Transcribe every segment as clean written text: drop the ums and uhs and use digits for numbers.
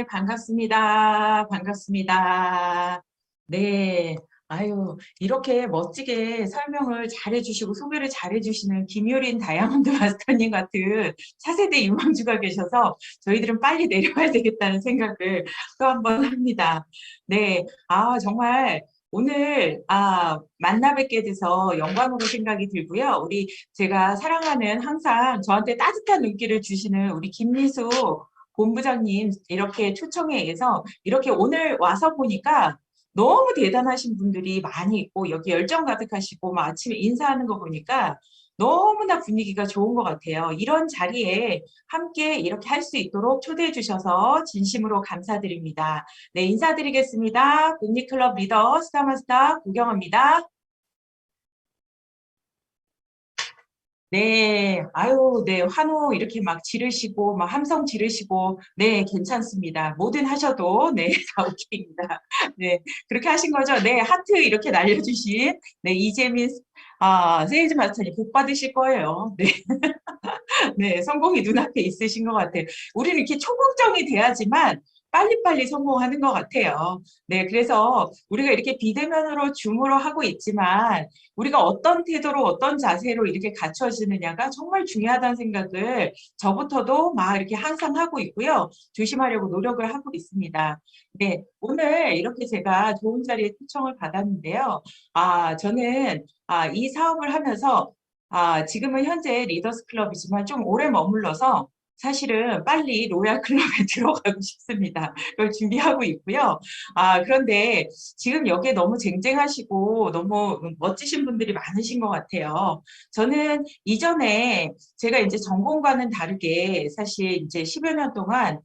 반갑습니다. 반갑습니다. 네. 아유, 이렇게 멋지게 설명을 잘해주시고 소개를 잘해주시는 김효린 다이아몬드 마스터님 같은 차세대 유망주가 계셔서 저희들은 빨리 내려와야 되겠다는 생각을 또 한 번 합니다. 네. 정말 오늘 만나 뵙게 돼서 영광으로 생각이 들고요. 우리 제가 사랑하는 항상 저한테 따뜻한 눈길을 주시는 우리 김미수 본부장님 이렇게 초청에 의해서 이렇게 오늘 와서 보니까 너무 대단하신 분들이 많이 있고 여기 열정 가득하시고 막 아침에 인사하는 거 보니까 너무나 분위기가 좋은 것 같아요. 이런 자리에 함께 이렇게 할 수 있도록 초대해 주셔서 진심으로 감사드립니다. 네, 인사드리겠습니다. 국립클럽 리더 스타마스터 구경합니다. 네, 아유, 네, 환호 이렇게 막 지르시고, 막 함성 지르시고, 네, 괜찮습니다. 뭐든 하셔도, 네, 다 오케이입니다. 네, 그렇게 하신 거죠? 네, 하트 이렇게 날려주신, 네, 이재민, 세일즈 마스터님 복 받으실 거예요. 네, 네, 성공이 눈앞에 있으신 것 같아요. 우리는 이렇게 초걱정이 돼야지만 빨리빨리 성공하는 것 같아요. 네, 그래서 우리가 이렇게 비대면으로 줌으로 하고 있지만 우리가 어떤 태도로 어떤 자세로 이렇게 갖춰지느냐가 정말 중요하다는 생각을 저부터도 막 이렇게 항상 하고 있고요. 조심하려고 노력을 하고 있습니다. 네, 오늘 이렇게 제가 좋은 자리에 초청을 받았는데요. 저는 이 사업을 하면서 지금은 현재 리더스 클럽이지만 좀 오래 머물러서 사실은 빨리 로얄 클럽에 들어가고 싶습니다. 그걸 준비하고 있고요. 그런데 지금 여기에 너무 쟁쟁하시고 너무 멋지신 분들이 많으신 것 같아요. 저는 이전에 제가 이제 전공과는 다르게 사실 이제 10여 년 동안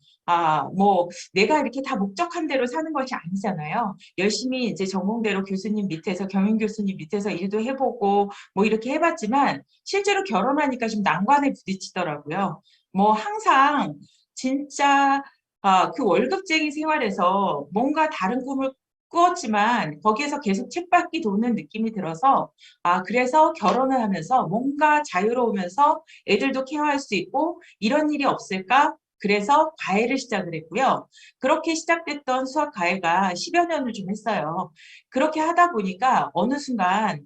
뭐 내가 이렇게 다 목적한 대로 사는 것이 아니잖아요. 열심히 이제 전공대로 교수님 밑에서 경영 교수님 밑에서 일도 해보고 뭐 이렇게 해봤지만 실제로 결혼하니까 좀 난관에 부딪히더라고요. 뭐 항상 진짜 그 월급쟁이 생활에서 뭔가 다른 꿈을 꾸었지만 거기에서 계속 쳇바퀴 도는 느낌이 들어서 그래서 결혼을 하면서 뭔가 자유로우면서 애들도 케어할 수 있고 이런 일이 없을까? 그래서 과외를 시작을 했고요. 그렇게 시작됐던 수학 과외가 10여 년을 좀 했어요. 그렇게 하다 보니까 어느 순간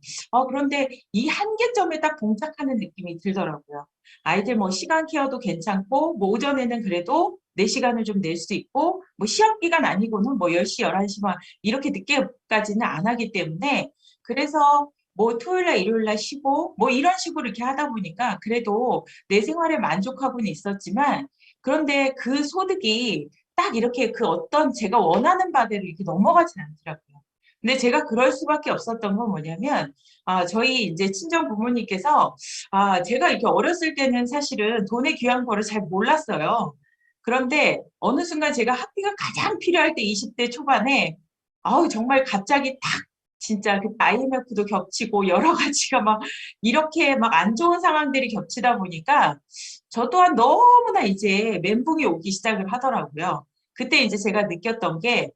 그런데 이 한계점에 딱 봉착하는 느낌이 들더라고요. 아이들 뭐 시간 케어도 괜찮고 뭐 오전에는 그래도 내 시간을 좀 낼 수 있고 뭐 시험 기간 아니고는 뭐 10시, 11시만 이렇게 늦게까지는 안 하기 때문에 그래서 뭐 토요일 날 일요일 날 쉬고 뭐 이런 식으로 이렇게 하다 보니까 그래도 내 생활에 만족하고는 있었지만 그런데 그 소득이 딱 이렇게 그 어떤 제가 원하는 바대로 이렇게 넘어가진 않더라고요. 근데 제가 그럴 수밖에 없었던 건 뭐냐면 저희 이제 친정 부모님께서 제가 이렇게 어렸을 때는 사실은 돈의 귀한 거를 잘 몰랐어요. 그런데 어느 순간 제가 학비가 가장 필요할 때 20대 초반에 정말 갑자기 딱 진짜 그 IMF도 겹치고 여러 가지가 막 이렇게 막 안 좋은 상황들이 겹치다 보니까 저 또한 너무나 이제 멘붕이 오기 시작을 하더라고요. 그때 이제 제가 느꼈던 게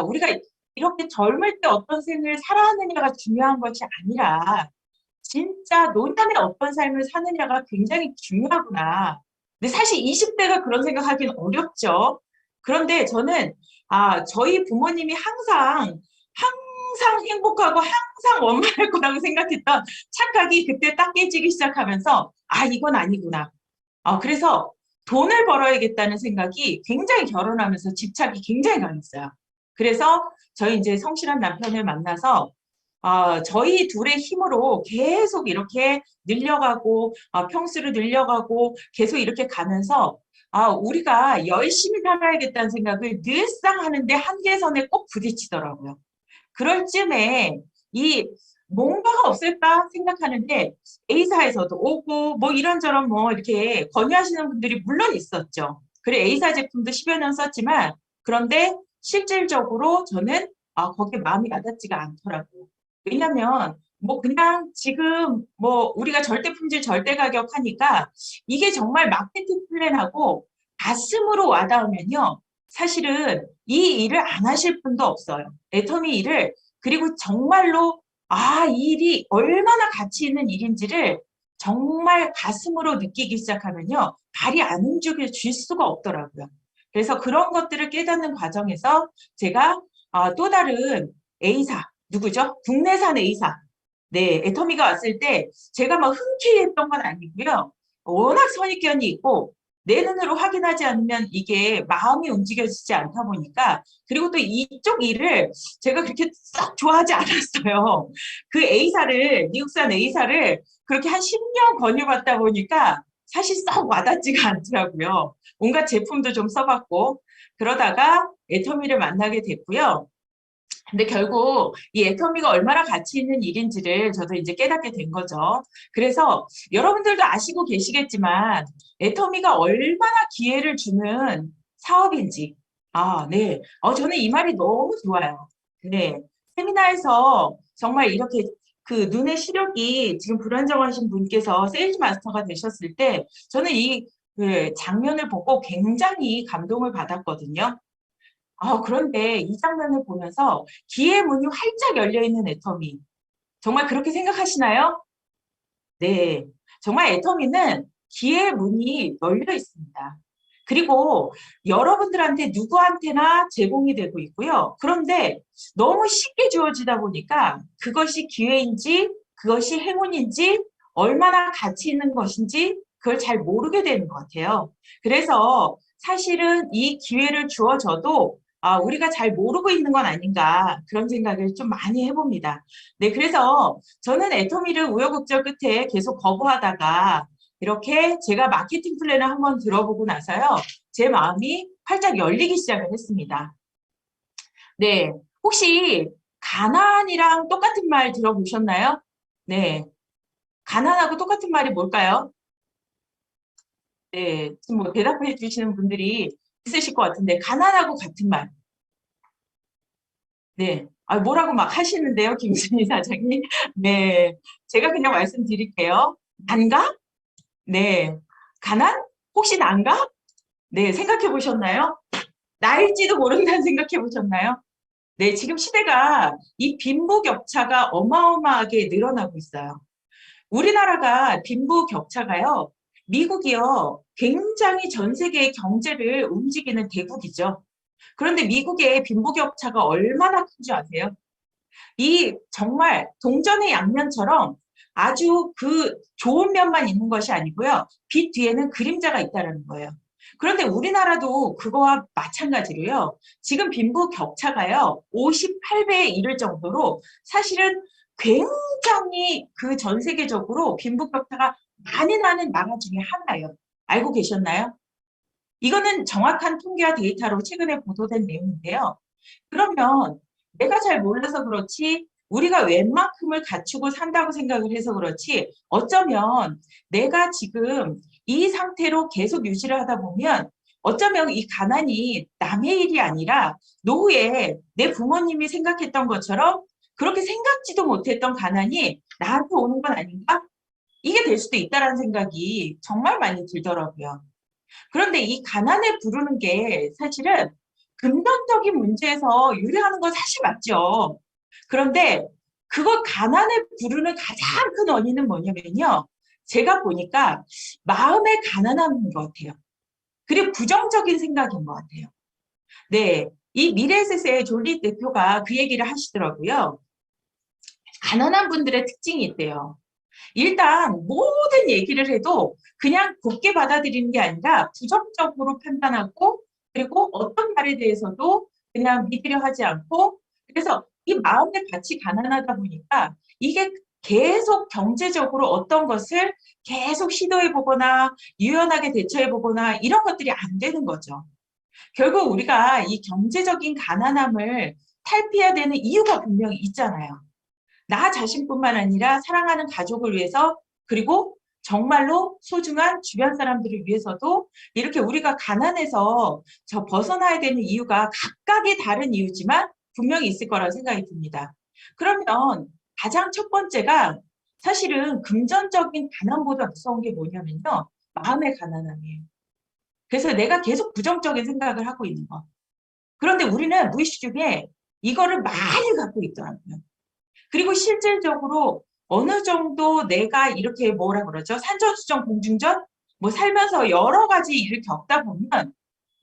우리가 이렇게 젊을 때 어떤 생을 살아가느냐가 중요한 것이 아니라 진짜 노년에 어떤 삶을 사느냐가 굉장히 중요하구나. 근데 사실 20대가 그런 생각하기는 어렵죠. 그런데 저는 저희 부모님이 항상 행복하고 항상 원만할 거라고 생각했던 착각이 그때 딱 깨지기 시작하면서 이건 아니구나. 그래서 돈을 벌어야겠다는 생각이 굉장히 결혼하면서 집착이 굉장히 강했어요. 그래서 저희 이제 성실한 남편을 만나서 저희 둘의 힘으로 계속 이렇게 늘려가고 평수를 늘려가고 계속 이렇게 가면서 우리가 열심히 살아야겠다는 생각을 늘상 하는데 한계선에 꼭 부딪히더라고요. 그럴 쯤에 이 뭔가가 없을까 생각하는데 A사에서도 오고 뭐 이런저런 뭐 이렇게 권유하시는 분들이 물론 있었죠. 그래 A사 제품도 10여 년 썼지만 그런데 실질적으로 저는 거기에 마음이 와닿지가 않더라고요. 왜냐면 뭐 그냥 지금 뭐 우리가 절대 품질 절대 가격 하니까 이게 정말 마케팅 플랜하고 가슴으로 와닿으면요. 사실은 이 일을 안 하실 분도 없어요. 애터미 일을 그리고 정말로 이 일이 얼마나 가치 있는 일인지를 정말 가슴으로 느끼기 시작하면요. 발이 안 움직여질 수가 없더라고요. 그래서 그런 것들을 깨닫는 과정에서 제가 또 다른 A사, 누구죠? 국내산 A사. 네, 애터미가 왔을 때 제가 막 흔쾌히했던 건 아니고요. 워낙 선입견이 있고 내 눈으로 확인하지 않으면 이게 마음이 움직여지지 않다 보니까 그리고 또 이쪽 일을 제가 그렇게 썩 좋아하지 않았어요. 그 A사를 미국산 A사를 그렇게 한 10년 권유받다 보니까 사실 썩 와닿지가 않더라고요. 온갖 제품도 좀 써봤고 그러다가 애터미를 만나게 됐고요. 근데 결국 이 애터미가 얼마나 가치 있는 일인지를 저도 이제 깨닫게 된 거죠. 그래서 여러분들도 아시고 계시겠지만 애터미가 얼마나 기회를 주는 사업인지. 네. 저는 이 말이 너무 좋아요. 네. 세미나에서 정말 이렇게 그 눈의 시력이 지금 불안정하신 분께서 세일즈 마스터가 되셨을 때 저는 그 장면을 보고 굉장히 감동을 받았거든요. 그런데 이 장면을 보면서 기의 문이 활짝 열려있는 애터미. 정말 그렇게 생각하시나요? 네. 정말 애터미는 기의 문이 열려 있습니다. 그리고 여러분들한테 누구한테나 제공이 되고 있고요. 그런데 너무 쉽게 주어지다 보니까 그것이 기회인지 그것이 행운인지 얼마나 가치 있는 것인지 그걸 잘 모르게 되는 것 같아요. 그래서 사실은 이 기회를 주어져도 우리가 잘 모르고 있는 건 아닌가 그런 생각을 좀 많이 해봅니다. 네, 그래서 저는 애터미를 우여곡절 끝에 계속 거부하다가 이렇게 제가 마케팅 플랜을 한번 들어보고 나서요. 제 마음이 활짝 열리기 시작을 했습니다. 네. 혹시 가난이랑 똑같은 말 들어보셨나요? 네. 가난하고 똑같은 말이 뭘까요? 네. 지금 뭐 대답해 주시는 분들이 있으실 것 같은데, 가난하고 같은 말. 네. 뭐라고 막 하시는데요, 김순희 사장님. 네. 제가 그냥 말씀드릴게요. 난가? 네. 가난? 혹시 난가? 네. 생각해 보셨나요? 나일지도 모른다는 생각해 보셨나요? 네. 지금 시대가 이 빈부격차가 어마어마하게 늘어나고 있어요. 우리나라가 빈부격차가요. 미국이요. 굉장히 전 세계의 경제를 움직이는 대국이죠. 그런데 미국의 빈부격차가 얼마나 큰지 아세요? 이 정말 동전의 양면처럼 아주 그 좋은 면만 있는 것이 아니고요. 빛 뒤에는 그림자가 있다는 거예요. 그런데 우리나라도 그거와 마찬가지로요. 지금 빈부 격차가요. 58배에 이를 정도로 사실은 굉장히 그 전 세계적으로 빈부 격차가 많이 나는 나라 중에 하나예요. 알고 계셨나요? 이거는 정확한 통계와 데이터로 최근에 보도된 내용인데요. 그러면 내가 잘 몰라서 그렇지 우리가 웬만큼을 갖추고 산다고 생각을 해서 그렇지 어쩌면 내가 지금 이 상태로 계속 유지를 하다 보면 어쩌면 이 가난이 남의 일이 아니라 노후에 내 부모님이 생각했던 것처럼 그렇게 생각지도 못했던 가난이 나한테 오는 건 아닌가? 이게 될 수도 있다라는 생각이 정말 많이 들더라고요. 그런데 이 가난을 부르는 게 사실은 금전적인 문제에서 유래하는 건 사실 맞죠. 그런데 그걸 가난을 부르는 가장 큰 원인은 뭐냐면요. 제가 보니까 마음의 가난함인 것 같아요. 그리고 부정적인 생각인 것 같아요. 네. 이 미래에셋의 졸리 대표가 그 얘기를 하시더라고요. 가난한 분들의 특징이 있대요. 일단 모든 얘기를 해도 그냥 곱게 받아들이는 게 아니라 부정적으로 판단하고 그리고 어떤 말에 대해서도 그냥 믿으려 하지 않고 그래서 이 마음의 같이 가난하다 보니까 이게 계속 경제적으로 어떤 것을 계속 시도해 보거나 유연하게 대처해 보거나 이런 것들이 안 되는 거죠. 결국 우리가 이 경제적인 가난함을 탈피해야 되는 이유가 분명히 있잖아요. 나 자신뿐만 아니라 사랑하는 가족을 위해서 그리고 정말로 소중한 주변 사람들을 위해서도 이렇게 우리가 가난해서 벗어나야 되는 이유가 각각의 다른 이유지만 분명히 있을 거라고 생각이 듭니다. 그러면 가장 첫 번째가 사실은 금전적인 가난보다 무서운 게 뭐냐면요. 마음의 가난함이에요. 그래서 내가 계속 부정적인 생각을 하고 있는 거. 그런데 우리는 무의식 중에 이거를 많이 갖고 있더라고요. 그리고 실질적으로 어느 정도 내가 이렇게 뭐라 그러죠? 산전수전 공중전? 뭐 살면서 여러 가지 일을 겪다 보면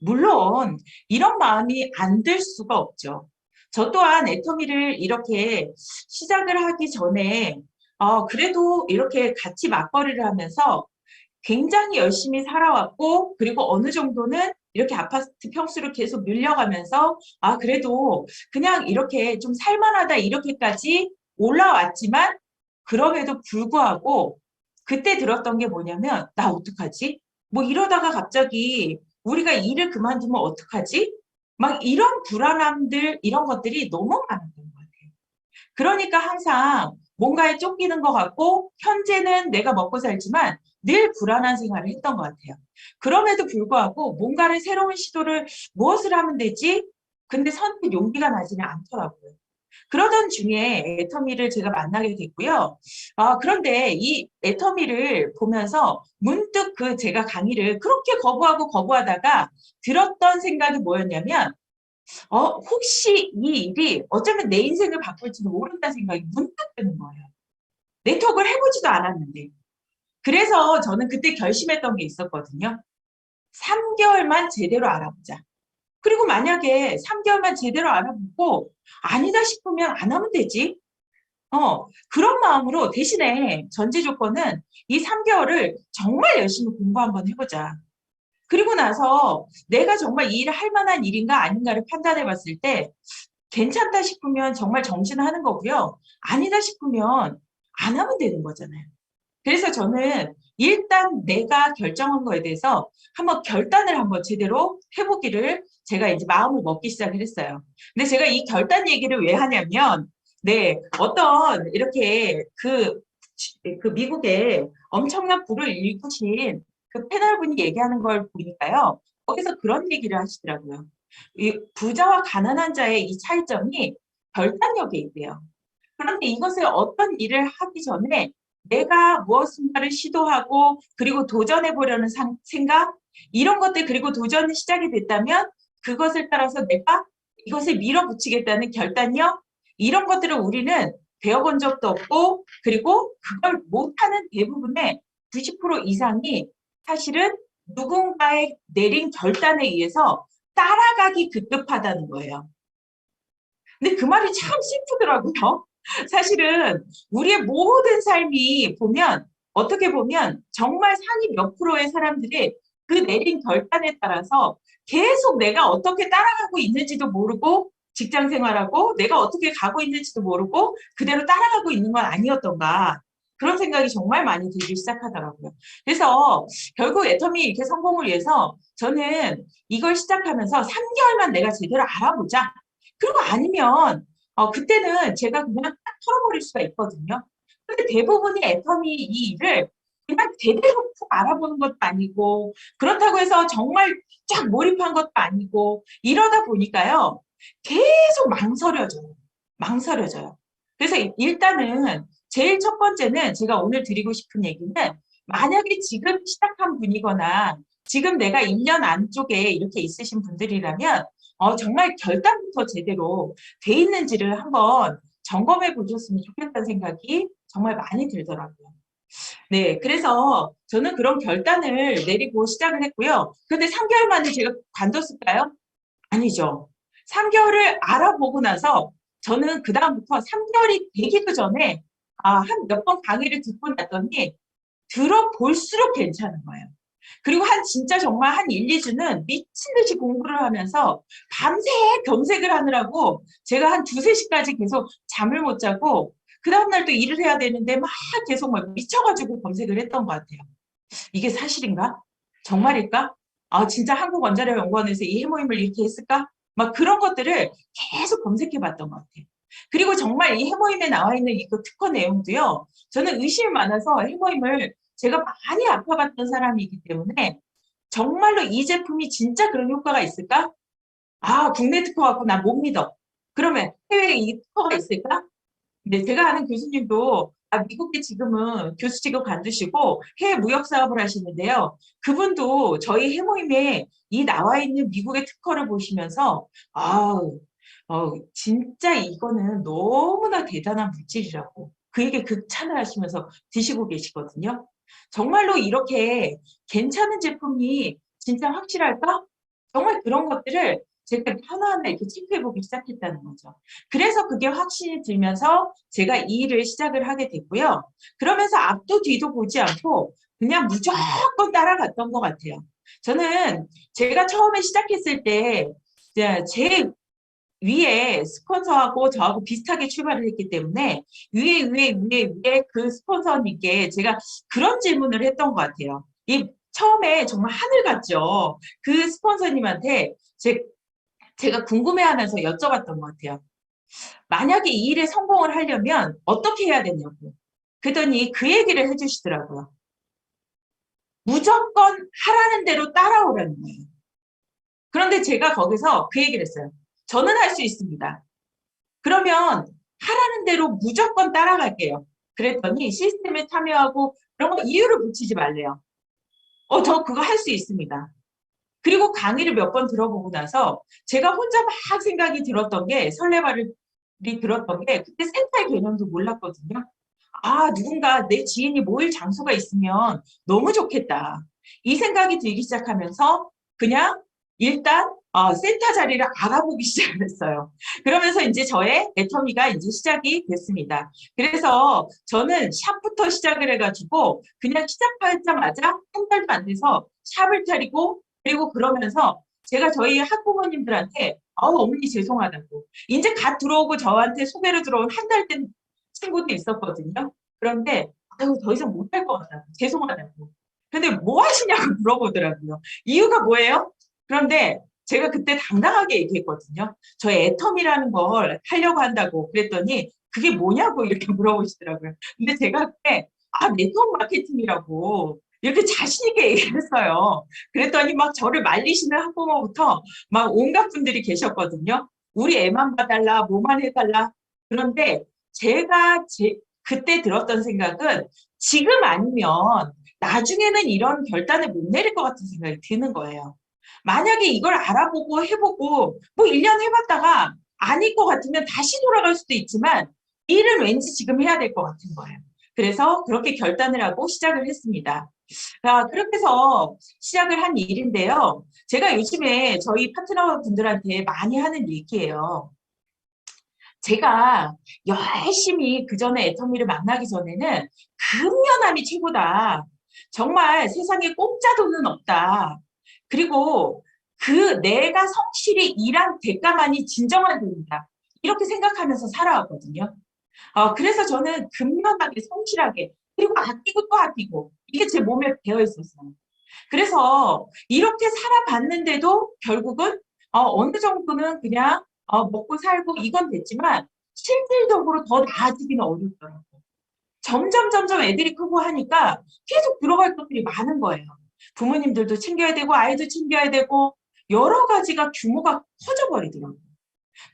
물론 이런 마음이 안 들 수가 없죠. 저 또한 애터미를 이렇게 시작을 하기 전에 그래도 이렇게 같이 맞벌이를 하면서 굉장히 열심히 살아왔고 그리고 어느 정도는 이렇게 아파트 평수를 계속 늘려가면서 그래도 그냥 이렇게 좀 살만하다 이렇게까지 올라왔지만 그럼에도 불구하고 그때 들었던 게 뭐냐면 나 어떡하지? 뭐 이러다가 갑자기 우리가 일을 그만두면 어떡하지? 막 이런 불안함들 이런 것들이 너무 많았던 것 같아요. 그러니까 항상 뭔가에 쫓기는 것 같고 현재는 내가 먹고 살지만 늘 불안한 생활을 했던 것 같아요. 그럼에도 불구하고 뭔가를 새로운 시도를 무엇을 하면 되지? 근데 선뜻 용기가 나지는 않더라고요. 그러던 중에 애터미를 제가 만나게 됐고요. 그런데 이 애터미를 보면서 문득 그 제가 강의를 그렇게 거부하고 거부하다가 들었던 생각이 뭐였냐면 혹시 이 일이 어쩌면 내 인생을 바꿀지도 모른다는 생각이 문득 드는 거예요. 네트워크를 해보지도 않았는데. 그래서 저는 그때 결심했던 게 있었거든요. 3개월만 제대로 알아보자. 그리고 만약에 3개월만 제대로 알아보고 아니다 싶으면 안 하면 되지. 그런 마음으로 대신에 전제 조건은 이 3개월을 정말 열심히 공부 한번 해보자. 그리고 나서 내가 정말 이 일을 할 만한 일인가 아닌가를 판단해 봤을 때 괜찮다 싶으면 정말 정진하는 거고요. 아니다 싶으면 안 하면 되는 거잖아요. 그래서 저는 일단 내가 결정한 거에 대해서 한번 결단을 한번 제대로 해보기를 제가 이제 마음을 먹기 시작을 했어요. 근데 제가 이 결단 얘기를 왜 하냐면, 네, 어떤 이렇게 그 미국에 엄청난 부를 일구신 그 패널분이 얘기하는 걸 보니까요. 거기서 그런 얘기를 하시더라고요. 이 부자와 가난한 자의 이 차이점이 결단력에 있대요. 그런데 이것을 어떤 일을 하기 전에 내가 무엇인가를 시도하고 그리고 도전해 보려는 생각 이런 것들 그리고 도전이 시작이 됐다면 그것을 따라서 내가 이것을 밀어붙이겠다는 결단력 이런 것들을 우리는 배워본 적도 없고 그리고 그걸 못하는 대부분의 90% 이상이 사실은 누군가의 내린 결단에 의해서 따라가기 급급하다는 거예요. 근데 그 말이 참 슬프더라고요. 사실은 우리의 모든 삶이 보면 어떻게 보면 정말 상위 몇 프로의 사람들이 그 내린 결단에 따라서 계속 내가 어떻게 따라가고 있는지도 모르고 직장 생활하고 내가 어떻게 가고 있는지도 모르고 그대로 따라가고 있는 건 아니었던가. 그런 생각이 정말 많이 들기 시작하더라고요. 그래서 결국 애터미 이렇게 성공을 위해서 저는 이걸 시작하면서 3개월만 내가 제대로 알아보자. 그리고 아니면 그때는 제가 그냥 딱 털어버릴 수가 있거든요. 근데 대부분의 애터미 이 일을 그냥 제대로 푹 알아보는 것도 아니고 그렇다고 해서 정말 쫙 몰입한 것도 아니고 이러다 보니까요. 계속 망설여져요. 망설여져요. 그래서 일단은 제일 첫 번째는 제가 오늘 드리고 싶은 얘기는 만약에 지금 시작한 분이거나 지금 내가 1년 안쪽에 이렇게 있으신 분들이라면 정말 결단부터 제대로 돼 있는지를 한번 점검해 보셨으면 좋겠다는 생각이 정말 많이 들더라고요. 네, 그래서 저는 그런 결단을 내리고 시작을 했고요. 그런데 3개월 만에 제가 관뒀을까요? 아니죠. 3개월을 알아보고 나서 저는 그다음부터 3개월이 되기도 전에 한 몇 번 강의를 듣고 났더니 들어볼수록 괜찮은 거예요. 그리고 진짜 정말 한 1, 2주는 미친 듯이 공부를 하면서 밤새 검색을 하느라고 제가 한 2, 3시까지 계속 잠을 못 자고 그 다음날 또 일을 해야 되는데 막 계속 막 미쳐가지고 검색을 했던 것 같아요. 이게 사실인가? 정말일까? 진짜 한국원자력연구원에서 이 해모임을 이렇게 했을까? 막 그런 것들을 계속 검색해 봤던 것 같아요. 그리고 정말 이 해모임에 나와 있는 이 특허 내용도요. 저는 의심이 많아서 해모임을 제가 많이 아파봤던 사람이기 때문에 정말로 이 제품이 진짜 그런 효과가 있을까? 국내 특허 갖고 난 못 믿어. 그러면 해외에 이 특허가 있을까? 네, 제가 아는 교수님도 미국에 지금은 교수 직업 관두시고 해외 무역 사업을 하시는데요. 그분도 저희 해모임에 이 나와 있는 미국의 특허를 보시면서 진짜 이거는 너무나 대단한 물질이라고 그 얘기 극찬을 하시면서 드시고 계시거든요. 정말로 이렇게 괜찮은 제품이 진짜 확실할까? 정말 그런 것들을 제가 하나하나 이렇게 체크해보기 시작했다는 거죠. 그래서 그게 확신이 들면서 제가 이 일을 시작을 하게 됐고요. 그러면서 앞도 뒤도 보지 않고 그냥 무조건 따라갔던 것 같아요. 저는 제가 처음에 시작했을 때 이제 제 위에 스폰서하고 저하고 비슷하게 출발을 했기 때문에 위에 그 스폰서님께 제가 그런 질문을 했던 것 같아요. 이 처음에 정말 하늘 같죠. 그 스폰서님한테 제가 궁금해하면서 여쭤봤던 것 같아요. 만약에 이 일에 성공을 하려면 어떻게 해야 되냐고. 그랬더니 그 얘기를 해주시더라고요. 무조건 하라는 대로 따라오라는 거예요. 그런데 제가 거기서 그 얘기를 했어요. 저는 할 수 있습니다. 그러면 하라는 대로 무조건 따라갈게요. 그랬더니 시스템에 참여하고 그런 거 이유를 붙이지 말래요. 저 그거 할 수 있습니다. 그리고 강의를 몇 번 들어보고 나서 제가 혼자 막 생각이 들었던 게 설레발이 들었던 게 그때 센터의 개념도 몰랐거든요. 아, 누군가 내 지인이 모일 장소가 있으면 너무 좋겠다. 이 생각이 들기 시작하면서 그냥 일단 센터 자리를 알아보기 시작했어요. 그러면서 이제 저의 애터미가 이제 시작이 됐습니다. 그래서 저는 샵부터 시작을 해가지고 그냥 시작하자마자 한 달도 안 돼서 샵을 차리고 그리고 그러면서 제가 저희 학부모님들한테 어머니 죄송하다고 이제 갓 들어오고 저한테 소개로 들어온 한 달 된 친구도 있었거든요. 그런데 아유 더 이상 못할 것 같다고 죄송하다고. 근데 뭐 하시냐고 물어보더라고요. 이유가 뭐예요? 그런데 제가 그때 당당하게 얘기했거든요. 저 애텀이라는 걸 하려고 한다고 그랬더니 그게 뭐냐고 이렇게 물어보시더라고요. 근데 제가 그때 네트워크 마케팅이라고 이렇게 자신 있게 얘기를 했어요. 그랬더니 막 저를 말리시는 학부모부터 막 온갖 분들이 계셨거든요. 우리 애만 봐달라, 뭐만 해달라. 그런데 제가 그때 들었던 생각은 지금 아니면 나중에는 이런 결단을 못 내릴 것 같은 생각이 드는 거예요. 만약에 이걸 알아보고 해보고 뭐 1년 해봤다가 아닐 것 같으면 다시 돌아갈 수도 있지만 일은 왠지 지금 해야 될 것 같은 거예요. 그래서 그렇게 결단을 하고 시작을 했습니다. 그렇게 해서 시작을 한 일인데요. 제가 요즘에 저희 파트너분들한테 많이 하는 얘기예요. 제가 열심히 그 전에 애터미를 만나기 전에는 근면함이 최고다. 정말 세상에 공짜 돈은 없다. 그리고 그 내가 성실히 일한 대가만이 진정한 돈이다. 이렇게 생각하면서 살아왔거든요. 그래서 저는 근면하게 성실하게 그리고 아끼고 또 아끼고 이게 제 몸에 배어 있었어요. 그래서 이렇게 살아봤는데도 결국은 어느 정도는 그냥 먹고 살고 이건 됐지만 실질적으로 더 나아지기는 어렵더라고요. 점점 애들이 크고 하니까 계속 들어갈 것들이 많은 거예요. 부모님들도 챙겨야 되고 아이도 챙겨야 되고 여러 가지가 규모가 커져버리더라고요.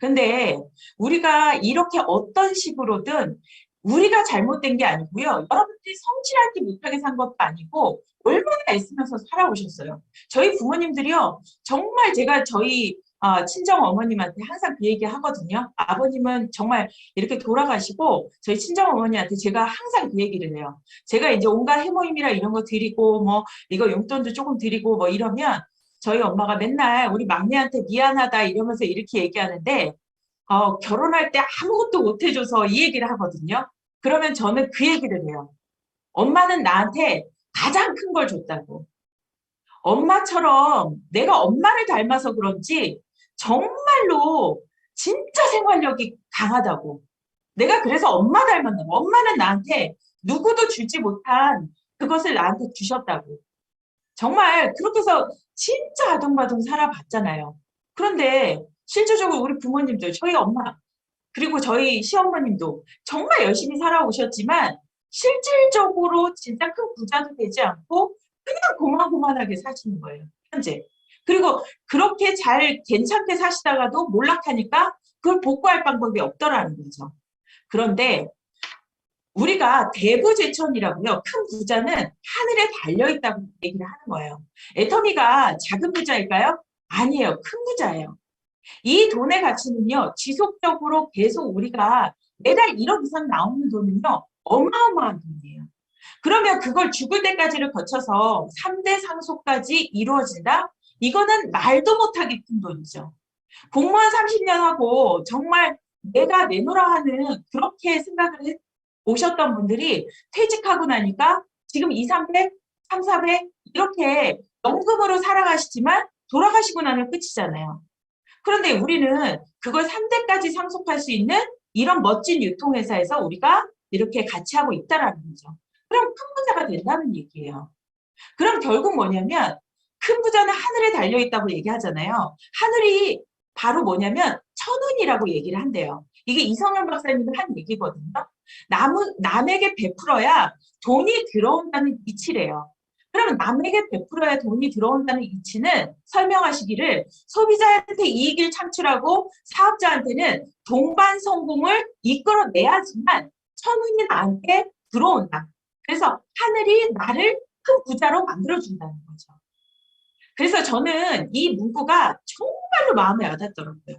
근데 우리가 이렇게 어떤 식으로든 우리가 잘못된 게 아니고요. 여러분들이 성실하지 못하게 산 것도 아니고 얼마나 애쓰면서 살아오셨어요. 저희 부모님들이요. 정말 제가 저희 친정 어머님한테 항상 그 얘기 하거든요. 아버님은 정말 이렇게 돌아가시고 저희 친정 어머니한테 제가 항상 그 얘기를 해요. 제가 이제 온갖 해모임이라 이런 거 드리고 뭐 이거 용돈도 조금 드리고 뭐 이러면 저희 엄마가 맨날 우리 막내한테 미안하다 이러면서 이렇게 얘기하는데 결혼할 때 아무것도 못 해줘서 이 얘기를 하거든요. 그러면 저는 그 얘기를 해요. 엄마는 나한테 가장 큰 걸 줬다고. 엄마처럼 내가 엄마를 닮아서 그런지 정말로 진짜 생활력이 강하다고. 내가 그래서 엄마 닮았나 봐. 엄마는 나한테 누구도 주지 못한 그것을 나한테 주셨다고. 정말 그렇게 해서 진짜 아둥바둥 살아봤잖아요. 그런데 실질적으로 우리 부모님들, 저희 엄마, 그리고 저희 시어머님도 정말 열심히 살아오셨지만 실질적으로 진짜 큰 부자도 되지 않고 그냥 고만고만하게 사시는 거예요. 현재. 그리고 그렇게 잘 괜찮게 사시다가도 몰락하니까 그걸 복구할 방법이 없더라는 거죠. 그런데 우리가 대부제천이라고요. 큰 부자는 하늘에 달려있다고 얘기를 하는 거예요. 애터미가 작은 부자일까요? 아니에요. 큰 부자예요. 이 돈의 가치는요, 지속적으로 계속 우리가 매달 1억 이상 나오는 돈은요, 어마어마한 돈이에요. 그러면 그걸 죽을 때까지를 거쳐서 3대 상속까지 이루어진다? 이거는 말도 못하게 큰 돈이죠. 공무원 30년 하고 정말 내가 내놓으라 하는 그렇게 생각을 오셨던 분들이 퇴직하고 나니까 지금 2, 300, 3, 400 이렇게 연금으로 살아가시지만 돌아가시고 나면 끝이잖아요. 그런데 우리는 그걸 3대까지 상속할 수 있는 이런 멋진 유통회사에서 우리가 이렇게 같이 하고 있다라는 거죠. 그럼 큰 부자가 된다는 얘기예요. 그럼 결국 뭐냐면 큰 부자는 하늘에 달려있다고 얘기하잖아요. 하늘이 바로 뭐냐면 천운이라고 얘기를 한대요. 이게 이성현 박사님이 한 얘기거든요. 남에게 베풀어야 돈이 들어온다는 이치래요. 그러면 남에게 베풀어야 돈이 들어온다는 이치는 설명하시기를 소비자한테 이익을 창출하고 사업자한테는 동반 성공을 이끌어내야지만 천운이 나한테 들어온다. 그래서 하늘이 나를 큰 부자로 만들어준다는 거죠. 그래서 저는 이 문구가 정말로 마음에 와닿더라고요.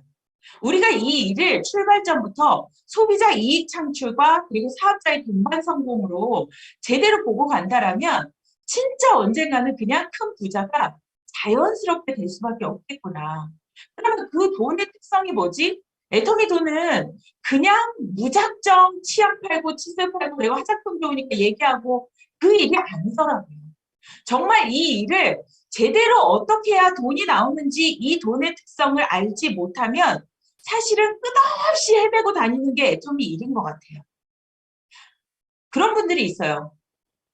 우리가 이 일을 출발점부터 소비자 이익 창출과 그리고 사업자의 동반 성공으로 제대로 보고 간다라면 진짜 언젠가는 그냥 큰 부자가 자연스럽게 될 수밖에 없겠구나. 그러면 그 돈의 특성이 뭐지? 애터미 돈은 그냥 무작정 치약 팔고 치스 팔고 그리고 화장품 좋으니까 얘기하고 그 일이 아니더라고요. 정말 이 일을 제대로 어떻게 해야 돈이 나오는지 이 돈의 특성을 알지 못하면 사실은 끝없이 헤매고 다니는 게 애터미 일인 것 같아요. 그런 분들이 있어요.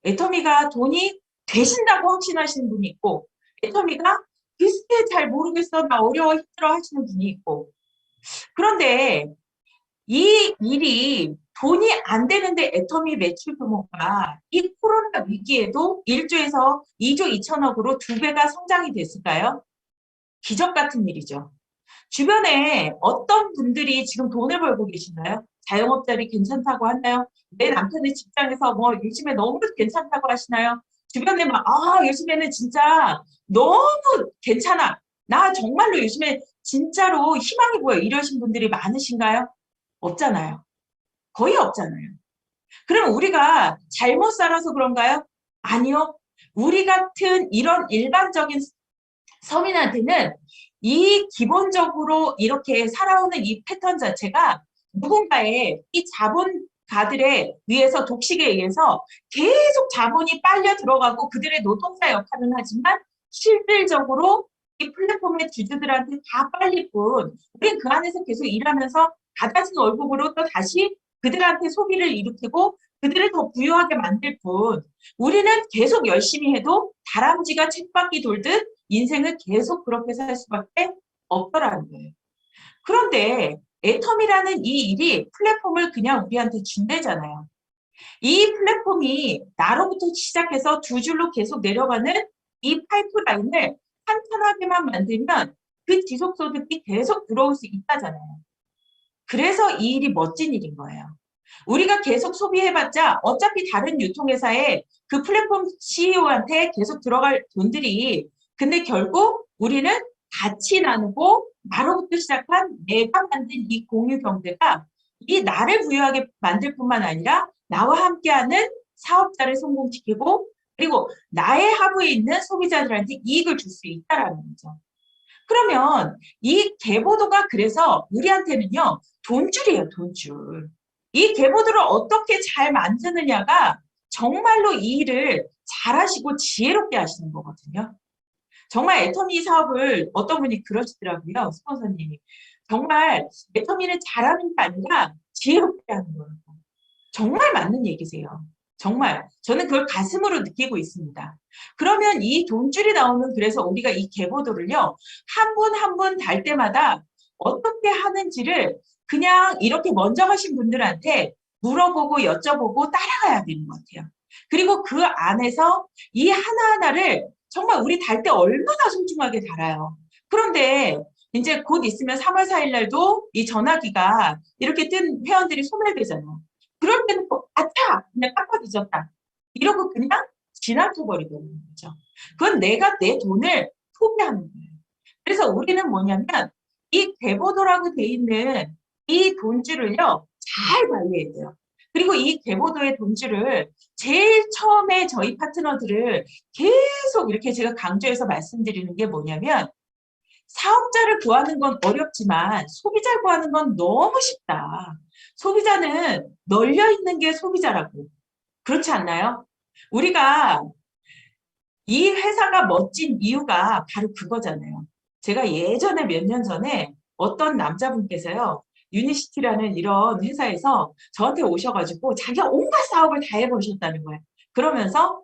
애터미가 돈이 되신다고 확신하시는 분이 있고 애터미가 글쎄 잘 모르겠어 나 어려워 힘들어 하시는 분이 있고 그런데 이 일이 돈이 안 되는데 애터미 매출 규모가 이 코로나 위기에도 1조에서 2조 2천억으로 2배가 성장이 됐을까요? 기적 같은 일이죠. 주변에 어떤 분들이 지금 돈을 벌고 계시나요? 자영업자들이 괜찮다고 하나요? 내 남편의 직장에서 뭐 요즘에 너무 괜찮다고 하시나요? 주변에 막, 요즘에는 진짜 너무 괜찮아. 나 정말로 요즘에 진짜로 희망이 보여. 이러신 분들이 많으신가요? 없잖아요. 거의 없잖아요. 그럼 우리가 잘못 살아서 그런가요? 아니요. 우리 같은 이런 일반적인 서민한테는 이 기본적으로 이렇게 살아오는 이 패턴 자체가 누군가의 이 자본가들에 의해서 독식에 의해서 계속 자본이 빨려 들어가고 그들의 노동자 역할은 하지만 실질적으로 이 플랫폼의 주주들한테 다 빨릴 뿐 우린 그 안에서 계속 일하면서 받아진 월급으로 또 다시 그들한테 소비를 일으키고 그들을 더 부유하게 만들 뿐 우리는 계속 열심히 해도 다람쥐가 쳇바퀴 돌듯 인생을 계속 그렇게 살 수밖에 없더라는 거예요. 그런데 애텀이라는 이 일이 플랫폼을 그냥 우리한테 준대잖아요. 이 플랫폼이 나로부터 시작해서 두 줄로 계속 내려가는 이 파이프라인을 탄탄하게만 만들면 그 지속소득이 계속 들어올 수 있다잖아요. 그래서 이 일이 멋진 일인 거예요. 우리가 계속 소비해봤자 어차피 다른 유통회사에 그 플랫폼 CEO한테 계속 들어갈 돈들이 근데 결국 우리는 같이 나누고 나로부터 시작한 내가 만든 이 공유 경제가 이 나를 부유하게 만들 뿐만 아니라 나와 함께하는 사업자를 성공시키고 그리고 나의 하부에 있는 소비자들한테 이익을 줄 수 있다는 거죠. 그러면 이 계보도가 그래서 우리한테는요 돈줄이에요 돈줄. 이 계보도를 어떻게 잘 만드느냐가 정말로 이 일을 잘하시고 지혜롭게 하시는 거거든요. 정말 애터미 사업을 어떤 분이 그러시더라고요. 스폰서님이. 정말 애터미는 잘하는 게 아니라 지혜롭게 하는 거예요. 정말 맞는 얘기세요. 정말 저는 그걸 가슴으로 느끼고 있습니다. 그러면 이 돈줄이 나오는 그래서 우리가 이 계보도를요. 한 분 한 분 달 때마다 어떻게 하는지를 그냥 이렇게 먼저 가신 분들한테 물어보고 여쭤보고 따라가야 되는 것 같아요. 그리고 그 안에서 이 하나하나를 정말 우리 달 때 얼마나 소중하게 달아요. 그런데 이제 곧 있으면 3월 4일 날도 이 전화기가 이렇게 뜬 회원들이 소멸되잖아요. 그럴 때는 또 아차! 그냥 깜빡 잊었다. 이러고 그냥 지나쳐버리게 되는 거죠. 그건 내가 내 돈을 소비하는 거예요. 그래서 우리는 뭐냐면 이 대보도라고 돼 있는 이 돈줄을요. 잘 관리해야 돼요. 그리고 이 계보도의 돈줄을 제일 처음에 저희 파트너들을 계속 이렇게 제가 강조해서 말씀드리는 게 뭐냐면 사업자를 구하는 건 어렵지만 소비자 구하는 건 너무 쉽다. 소비자는 널려 있는 게 소비자라고. 그렇지 않나요? 우리가 이 회사가 멋진 이유가 바로 그거잖아요. 제가 예전에 몇 년 전에 어떤 남자분께서요, 유니시티라는 이런 회사에서 저한테 오셔가지고 자기가 온갖 사업을 다 해보셨다는 거예요. 그러면서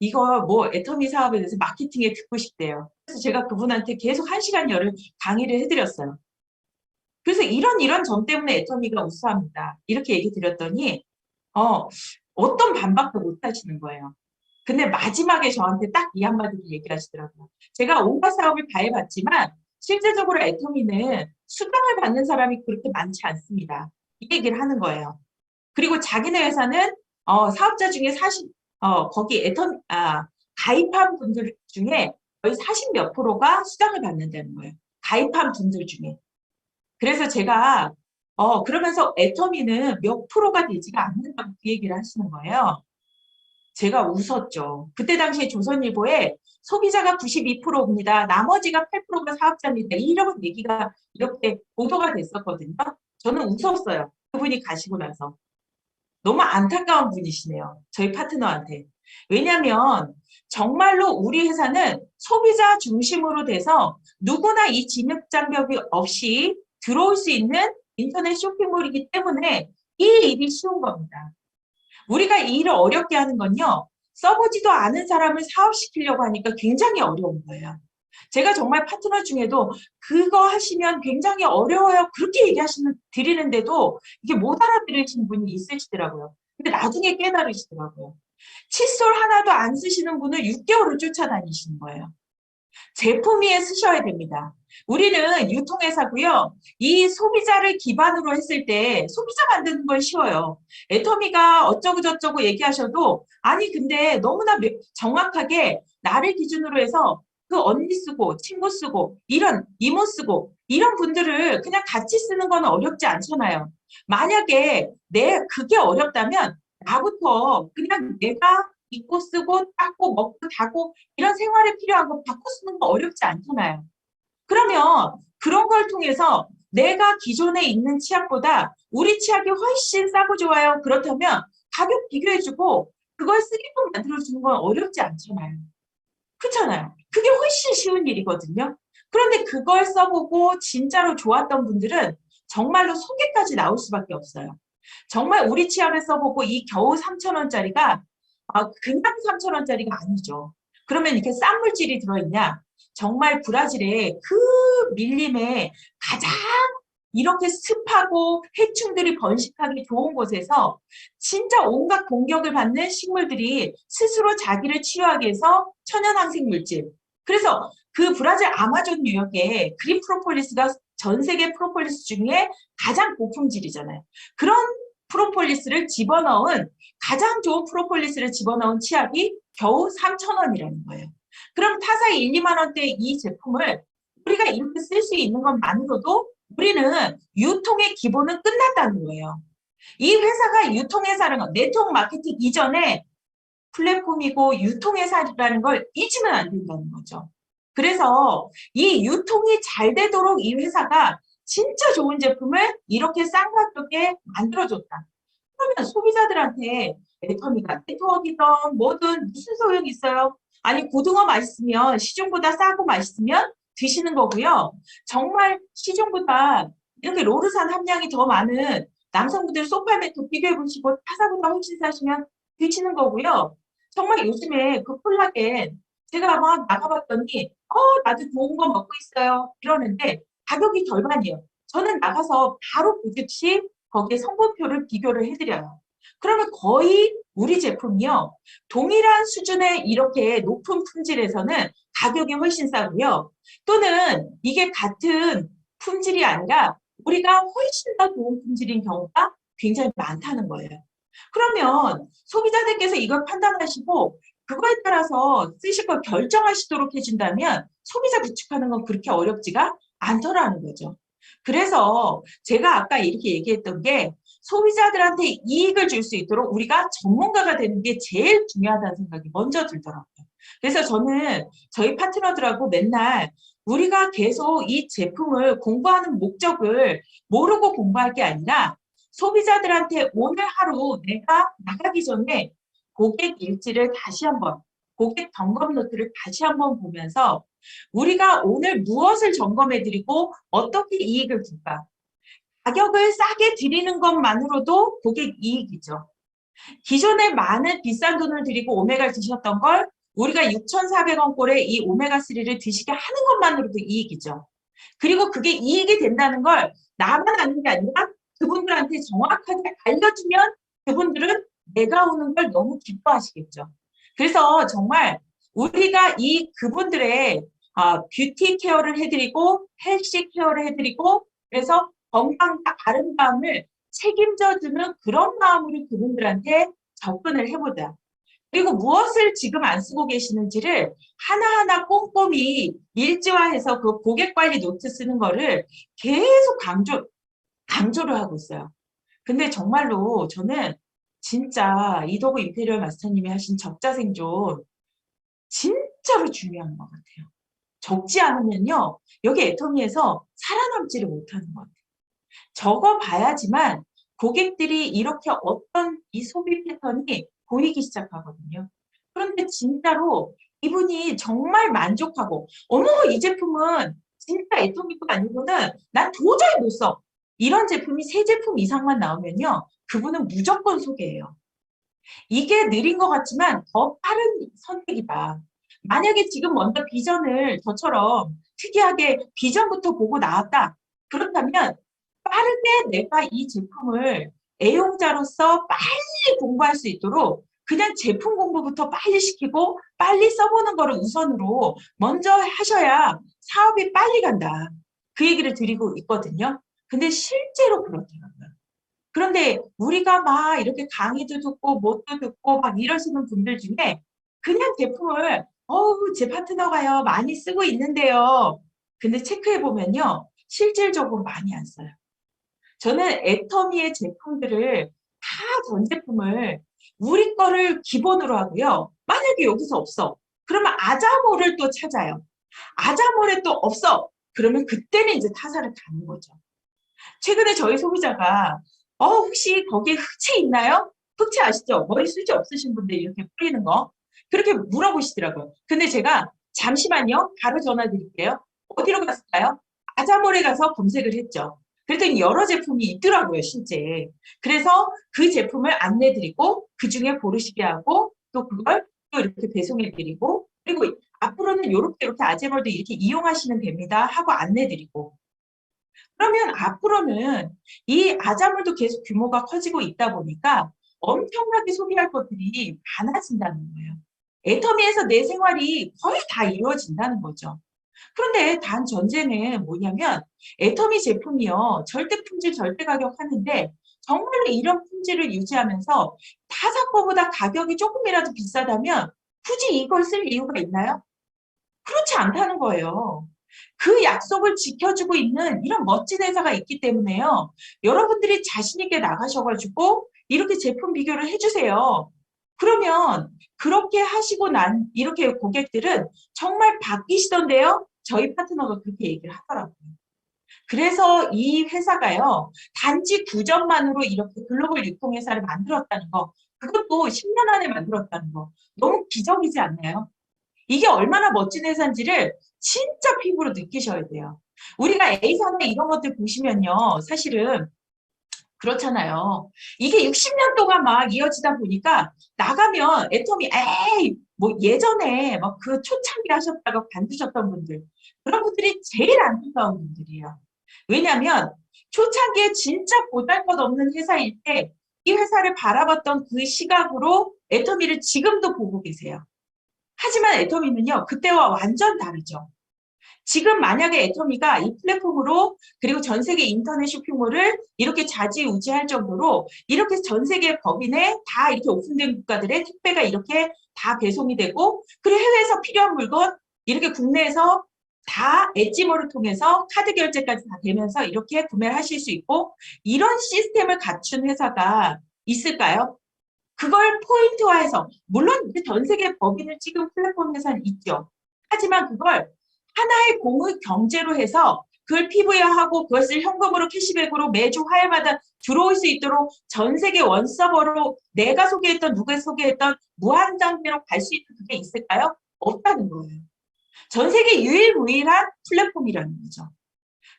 이거 뭐 애터미 사업에 대해서 마케팅에 듣고 싶대요. 그래서 제가 그분한테 계속 1시간여를 강의를 해드렸어요. 그래서 이런 점 때문에 애터미가 우수합니다. 이렇게 얘기 드렸더니 어떤 반박도 못 하시는 거예요. 근데 마지막에 저한테 딱 이 한마디를 얘기를 하시더라고요. 제가 온갖 사업을 다 해봤지만 실제적으로 애터미는 수당을 받는 사람이 그렇게 많지 않습니다. 이 얘기를 하는 거예요. 그리고 자기네 회사는 사업자 중에 거기 가입한 분들 중에 거의 40 몇 프로가 수당을 받는다는 거예요. 가입한 분들 중에. 그래서 제가 그러면서 애터미는 몇 프로가 되지가 않는다고 그 얘기를 하시는 거예요. 제가 웃었죠. 그때 당시에 조선일보에 소비자가 92%입니다. 나머지가 8%가 사업자입니다. 이런 얘기가 이렇게 보도가 됐었거든요. 저는 웃었어요. 그분이 가시고 나서. 너무 안타까운 분이시네요. 저희 파트너한테. 왜냐하면 정말로 우리 회사는 소비자 중심으로 돼서 누구나 이 진입장벽이 없이 들어올 수 있는 인터넷 쇼핑몰이기 때문에 이 일이 쉬운 겁니다. 우리가 이 일을 어렵게 하는 건요. 써보지도 않은 사람을 사업시키려고 하니까 굉장히 어려운 거예요. 제가 정말 파트너 중에도 그거 하시면 굉장히 어려워요. 그렇게 드리는데도 이게 못 알아들으시는 분이 있으시더라고요. 근데 나중에 깨달으시더라고요. 칫솔 하나도 안 쓰시는 분을 6개월을 쫓아다니시는 거예요. 제품 위에 쓰셔야 됩니다. 우리는 유통회사고요. 이 소비자를 기반으로 했을 때 소비자 만드는 건 쉬워요. 애터미가 어쩌고 저쩌고 얘기하셔도 아니 근데 너무나 정확하게 나를 기준으로 해서 그 언니 쓰고 친구 쓰고 이런 이모 쓰고 이런 분들을 그냥 같이 쓰는 건 어렵지 않잖아요. 만약에 그게 어렵다면 나부터 그냥 내가 입고 쓰고 닦고 먹고 자고 이런 생활에 필요한 거 바꿔 쓰는 거 어렵지 않잖아요. 그러면 그런 걸 통해서 내가 기존에 있는 치약보다 우리 치약이 훨씬 싸고 좋아요. 그렇다면 가격 비교해주고 그걸 쓰게끔 만들어주는 건 어렵지 않잖아요. 그렇잖아요. 그게 훨씬 쉬운 일이거든요. 그런데 그걸 써보고 진짜로 좋았던 분들은 정말로 소개까지 나올 수밖에 없어요. 정말 우리 치약을 써보고 이 겨우 3,000원짜리가 그냥 3,000원짜리가 아니죠. 그러면 이렇게 싼 물질이 들어있냐? 정말 브라질의 그 밀림에 가장 이렇게 습하고 해충들이 번식하기 좋은 곳에서 진짜 온갖 공격을 받는 식물들이 스스로 자기를 치유하기 위해서 천연항생 물질. 그래서 그 브라질 아마존 유역에 그린 프로폴리스가 전 세계 프로폴리스 중에 가장 고품질이잖아요. 그런 프로폴리스를 집어넣은 가장 좋은 프로폴리스를 집어넣은 치약이 겨우 3,000원이라는 거예요. 그럼 타사 1, 2만 원대 이 제품을 우리가 이렇게 쓸 수 있는 것만으로도 우리는 유통의 기본은 끝났다는 거예요. 이 회사가 유통회사라는 건 네트워크 마케팅 이전에 플랫폼이고 유통회사라는 걸 잊으면 안 된다는 거죠. 그래서 이 유통이 잘 되도록 이 회사가 진짜 좋은 제품을 이렇게 싼 가격에 만들어줬다. 그러면 소비자들한테 애터미가 네트워크이든 뭐든 무슨 소용이 있어요? 아니 고등어 맛있으면 시중보다 싸고 맛있으면 드시는 거고요. 정말 시중보다 이렇게 로르산 함량이 더 많은 남성분들 소팔메토 비교해보시고 타사보다 훨씬 싸시면 드시는 거고요. 정말 요즘에 그 콜라겐 제가 막 나가봤더니 나도 좋은 거 먹고 있어요. 이러는데 가격이 절반이에요. 저는 나가서 바로 그 즉시 거기에 성분표를 비교를 해드려요. 그러면 거의 우리 제품이요. 동일한 수준의 이렇게 높은 품질에서는 가격이 훨씬 싸고요. 또는 이게 같은 품질이 아니라 우리가 훨씬 더 좋은 품질인 경우가 굉장히 많다는 거예요. 그러면 소비자들께서 이걸 판단하시고 그거에 따라서 쓰실 걸 결정하시도록 해준다면 소비자 구축하는 건 그렇게 어렵지가 않더라는 거죠. 그래서 제가 아까 이렇게 얘기했던 게 소비자들한테 이익을 줄 수 있도록 우리가 전문가가 되는 게 제일 중요하다는 생각이 먼저 들더라고요. 그래서 저는 저희 파트너들하고 맨날 우리가 계속 이 제품을 공부하는 목적을 모르고 공부할 게 아니라 소비자들한테 오늘 하루 내가 나가기 전에 고객 일지를 다시 한번, 고객 점검 노트를 다시 한번 보면서 우리가 오늘 무엇을 점검해드리고 어떻게 이익을 줄까? 가격을 싸게 드리는 것만으로도 고객 이익이죠. 기존에 많은 비싼 돈을 들이고 오메가를 드셨던 걸 우리가 6,400원 꼴의 이 오메가3를 드시게 하는 것만으로도 이익이죠. 그리고 그게 이익이 된다는 걸 나만 아는 게 아니라 그분들한테 정확하게 알려주면 그분들은 내가 오는 걸 너무 기뻐하시겠죠. 그래서 정말 우리가 이 그분들의 뷰티 케어를 해드리고 헬시 케어를 해드리고 그래서 건강과 아름다움을 책임져주는 그런 마음으로 그분들한테 접근을 해보자. 그리고 무엇을 지금 안 쓰고 계시는지를 하나하나 꼼꼼히 일지화해서 그 고객관리 노트 쓰는 거를 계속 강조를 하고 있어요. 근데 정말로 저는 진짜 이도구 임페리얼 마스터님이 하신 적자생존 진짜로 중요한 것 같아요. 적지 않으면요. 여기 애터미에서 살아남지를 못하는 것 같아요. 적어봐야지만 고객들이 이렇게 어떤 이 소비 패턴이 보이기 시작하거든요. 그런데 진짜로 이분이 정말 만족하고 어머 이 제품은 진짜 애터미 거 아니고는 난 도저히 못 써. 이런 제품이 3제품 이상만 나오면요. 그분은 무조건 소개해요. 이게 느린 것 같지만 더 빠른 선택이다. 만약에 지금 먼저 비전을 저처럼 특이하게 비전부터 보고 나왔다. 그렇다면 빠르게 내가 이 제품을 애용자로서 빨리 공부할 수 있도록 그냥 제품 공부부터 빨리 시키고 빨리 써보는 거를 우선으로 먼저 하셔야 사업이 빨리 간다. 그 얘기를 드리고 있거든요. 근데 실제로 그렇더라고요. 그런데 우리가 막 이렇게 강의도 듣고 뭣도 듣고 막 이러시는 분들 중에 그냥 제품을 제 파트너가요 많이 쓰고 있는데요. 근데 체크해 보면요. 실질적으로 많이 안 써요. 저는 애터미의 제품들을 다 전 제품을 우리 거를 기본으로 하고요. 만약에 여기서 없어. 그러면 아자모를 또 찾아요. 아자모에 또 없어. 그러면 그때는 이제 타사를 가는 거죠. 최근에 저희 소비자가 혹시 거기에 흑채 있나요? 흑채 아시죠? 머리 숱이 없으신 분들 이렇게 뿌리는 거. 그렇게 물어보시더라고요. 근데 제가 잠시만요. 바로 전화 드릴게요. 어디로 갔을까요? 아자몰에 가서 검색을 했죠. 그랬더니 여러 제품이 있더라고요, 실제. 그래서 그 제품을 안내드리고 그중에 고르시게 하고 또 그걸 또 이렇게 배송해드리고 그리고 앞으로는 이렇게 아재몰도 이렇게 이용하시면 됩니다 하고 안내드리고 그러면 앞으로는 이 아자물도 계속 규모가 커지고 있다 보니까 엄청나게 소비할 것들이 많아진다는 거예요. 애터미에서 내 생활이 거의 다 이루어진다는 거죠. 그런데 단 전제는 뭐냐면 애터미 제품이요. 절대 품질, 절대 가격 하는데 정말로 이런 품질을 유지하면서 타사 거보다 가격이 조금이라도 비싸다면 굳이 이걸 쓸 이유가 있나요? 그렇지 않다는 거예요. 그 약속을 지켜주고 있는 이런 멋진 회사가 있기 때문에요. 여러분들이 자신 있게 나가셔가지고 이렇게 제품 비교를 해주세요. 그러면 그렇게 하시고 난 이렇게 고객들은 정말 바뀌시던데요. 저희 파트너가 그렇게 얘기를 하더라고요. 그래서 이 회사가요. 단지 9점만으로 이렇게 글로벌 유통회사를 만들었다는 거. 그것도 10년 안에 만들었다는 거. 너무 기적이지 않나요? 이게 얼마나 멋진 회사인지를 진짜 피부로 느끼셔야 돼요. 우리가 A사나 이런 것들 보시면요. 사실은 그렇잖아요. 이게 60년 동안 막 이어지다 보니까 나가면 애터미 에이 뭐 예전에 막 그 초창기 하셨다가 관두셨던 분들 그런 분들이 제일 안타까운 분들이에요. 왜냐하면 초창기에 진짜 보잘것없는 회사일 때 이 회사를 바라봤던 그 시각으로 애터미를 지금도 보고 계세요. 하지만 애터미는요. 그때와 완전 다르죠. 지금 만약에 애터미가 이 플랫폼으로 그리고 전 세계 인터넷 쇼핑몰을 이렇게 좌지우지할 정도로 이렇게 전 세계 법인에 다 이렇게 오픈된 국가들의 택배가 이렇게 다 배송이 되고 그리고 해외에서 필요한 물건 이렇게 국내에서 다 엣지머를 통해서 카드 결제까지 다 되면서 이렇게 구매를 하실 수 있고 이런 시스템을 갖춘 회사가 있을까요? 그걸 포인트화해서 물론 전 세계 법인을 찍은 플랫폼 회사는 있죠. 하지만 그걸 하나의 공의 경제로 해서 그걸 PV화하고 그것을 현금으로 캐시백으로 매주 화요일마다 들어올 수 있도록 전 세계 원서버로 내가 소개했던 누가 소개했던 무한정대로 갈 수 있는 그게 있을까요? 없다는 거예요. 전 세계 유일무이한 플랫폼이라는 거죠.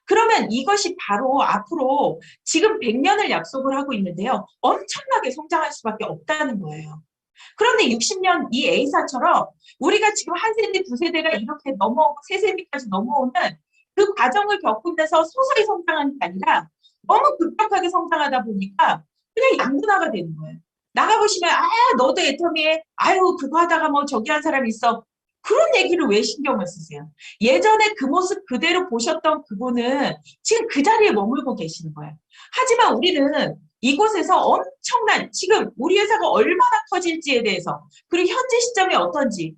그러면 이것이 바로 앞으로 지금 100년을 약속을 하고 있는데요. 엄청나게 성장할 수밖에 없다는 거예요. 그런데 60년 이 A사처럼 우리가 지금 한 세대, 두 세대가 이렇게 넘어오고 세 세대까지 넘어오는 그 과정을 겪으면서 서서히 성장하는 게 아니라 너무 급격하게 성장하다 보니까 그냥 양분화가 되는 거예요. 나가보시면 너도 애터미에 아유 그거 하다가 뭐 저기 한 사람 있어. 그런 얘기를 왜 신경을 쓰세요? 예전에 그 모습 그대로 보셨던 그분은 지금 그 자리에 머물고 계시는 거예요. 하지만 우리는 이곳에서 엄청난 지금 우리 회사가 얼마나 커질지에 대해서 그리고 현재 시점이 어떤지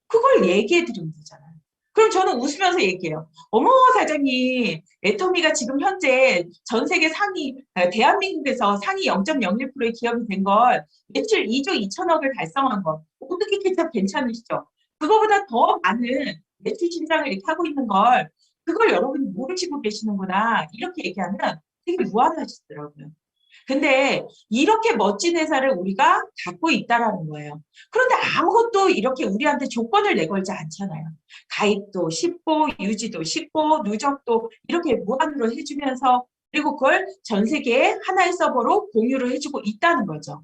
그걸 얘기해 드리면 되잖아요. 그럼 저는 웃으면서 얘기해요. 어머 사장님 애터미가 지금 현재 전 세계 상위 대한민국에서 상위 0.01%의 기업이 된 걸 매출 2조 2천억을 달성한 것 어떻게 괜찮으시죠? 그거보다 더 많은 매출 신장을 이렇게 하고 있는 걸 그걸 여러분이 모르시고 계시는구나 이렇게 얘기하면 되게 무안하시더라고요. 근데 이렇게 멋진 회사를 우리가 갖고 있다라는 거예요. 그런데 아무것도 이렇게 우리한테 조건을 내걸지 않잖아요. 가입도 쉽고 유지도 쉽고 누적도 이렇게 무한으로 해주면서 그리고 그걸 전 세계에 하나의 서버로 공유를 해주고 있다는 거죠.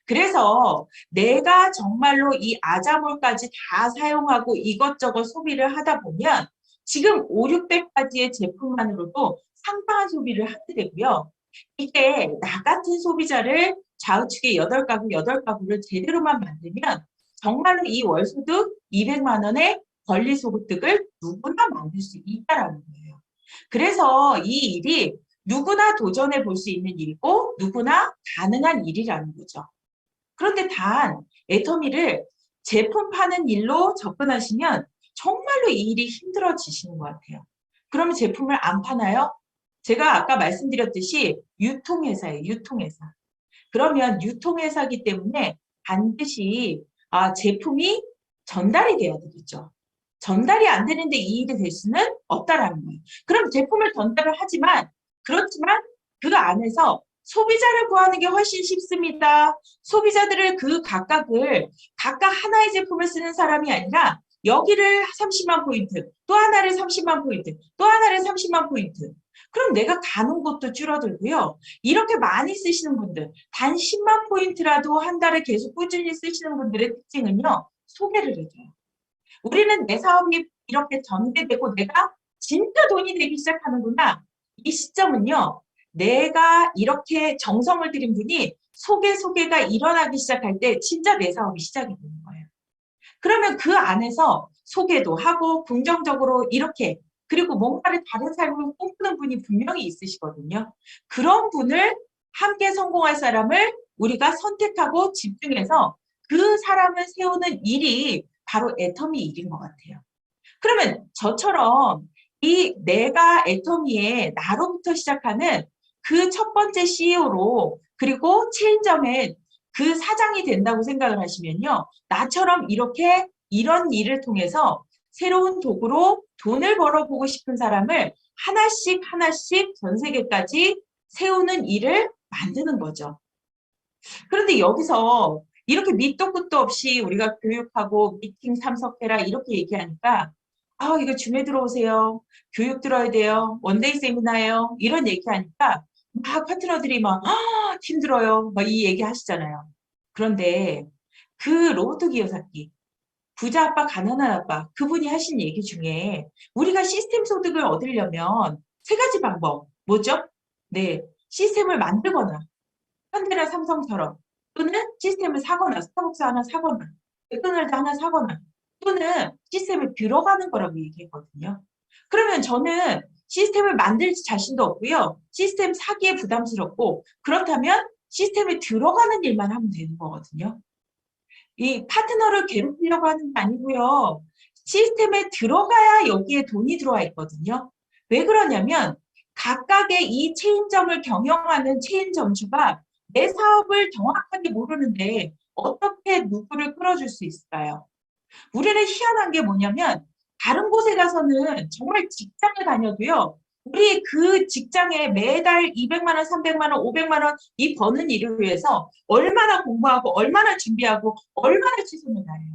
그래서 내가 정말로 이 아자몰까지 다 사용하고 이것저것 소비를 하다 보면 지금 5, 600가지의 제품만으로도 상당한 소비를 하게 되고요. 이게 나 같은 소비자를 좌우측에 8가구, 8가구를 제대로만 만들면 정말로 이 월소득 200만 원의 권리소득을 누구나 만들 수 있다는 거예요. 그래서 이 일이 누구나 도전해 볼 수 있는 일이고 누구나 가능한 일이라는 거죠. 그런데 단 애터미를 제품 파는 일로 접근하시면 정말로 이 일이 힘들어지시는 것 같아요. 그러면 제품을 안 파나요? 제가 아까 말씀드렸듯이 유통회사예요. 유통회사. 그러면 유통회사이기 때문에 반드시 제품이 전달이 돼야 되겠죠. 전달이 안 되는데 이 일이 될 수는 없다라는 거예요. 그럼 제품을 전달을 하지만 그렇지만 그 안에서 소비자를 구하는 게 훨씬 쉽습니다. 소비자들을 그 각각을 각각 하나의 제품을 쓰는 사람이 아니라 여기를 30만 포인트, 또 하나를 30만 포인트, 또 하나를 30만 포인트. 그럼 내가 가는 곳도 줄어들고요. 이렇게 많이 쓰시는 분들, 단 10만 포인트라도 한 달에 계속 꾸준히 쓰시는 분들의 특징은요. 소개를 해줘요. 우리는 내 사업이 이렇게 전개되고 내가 진짜 돈이 되기 시작하는구나. 이 시점은요. 내가 이렇게 정성을 들인 분이 소개가 일어나기 시작할 때 진짜 내 사업이 시작이 되는 거예요. 그러면 그 안에서 소개도 하고 긍정적으로 이렇게 그리고 뭔가를 다른 삶을 꿈꾸는 분이 분명히 있으시거든요. 그런 분을 함께 성공할 사람을 우리가 선택하고 집중해서 그 사람을 세우는 일이 바로 애터미 일인 것 같아요. 그러면 저처럼 이 내가 애터미의 나로부터 시작하는 그 첫 번째 CEO로 그리고 체인점의 그 사장이 된다고 생각을 하시면요. 나처럼 이렇게 이런 일을 통해서 새로운 도구로 돈을 벌어보고 싶은 사람을 하나씩 하나씩 전 세계까지 세우는 일을 만드는 거죠. 그런데 여기서 이렇게 밑도 끝도 없이 우리가 교육하고 미팅 참석해라 이렇게 얘기하니까 이거 줌에 들어오세요. 교육 들어야 돼요. 원데이 세미나예요. 이런 얘기하니까 막 파트너들이 막 힘들어요. 막 이 얘기 하시잖아요. 그런데 그 로버트 기요사키 부자 아빠 가난한 아빠 그분이 하신 얘기 중에 우리가 시스템 소득을 얻으려면 세 가지 방법 뭐죠? 네, 시스템을 만들거나 현대나 삼성처럼 또는 시스템을 사거나 스타벅스 하나 사거나 맥도날드 하나 사거나 또는 시스템을 들어가는 거라고 얘기했거든요. 그러면 저는 시스템을 만들 자신도 없고요. 시스템 사기에 부담스럽고 그렇다면 시스템에 들어가는 일만 하면 되는 거거든요. 이 파트너를 괴롭히려고 하는 게 아니고요. 시스템에 들어가야 여기에 돈이 들어와 있거든요. 왜 그러냐면 각각의 이 체인점을 경영하는 체인점주가 내 사업을 정확하게 모르는데 어떻게 누구를 끌어줄 수 있을까요? 우리는 희한한 게 뭐냐면 다른 곳에 가서는 정말 직장을 다녀도요. 우리 그 직장에 매달 200만 원, 300만 원, 500만 원 이 버는 일을 위해서 얼마나 공부하고 얼마나 준비하고 얼마나 최선을 다해요.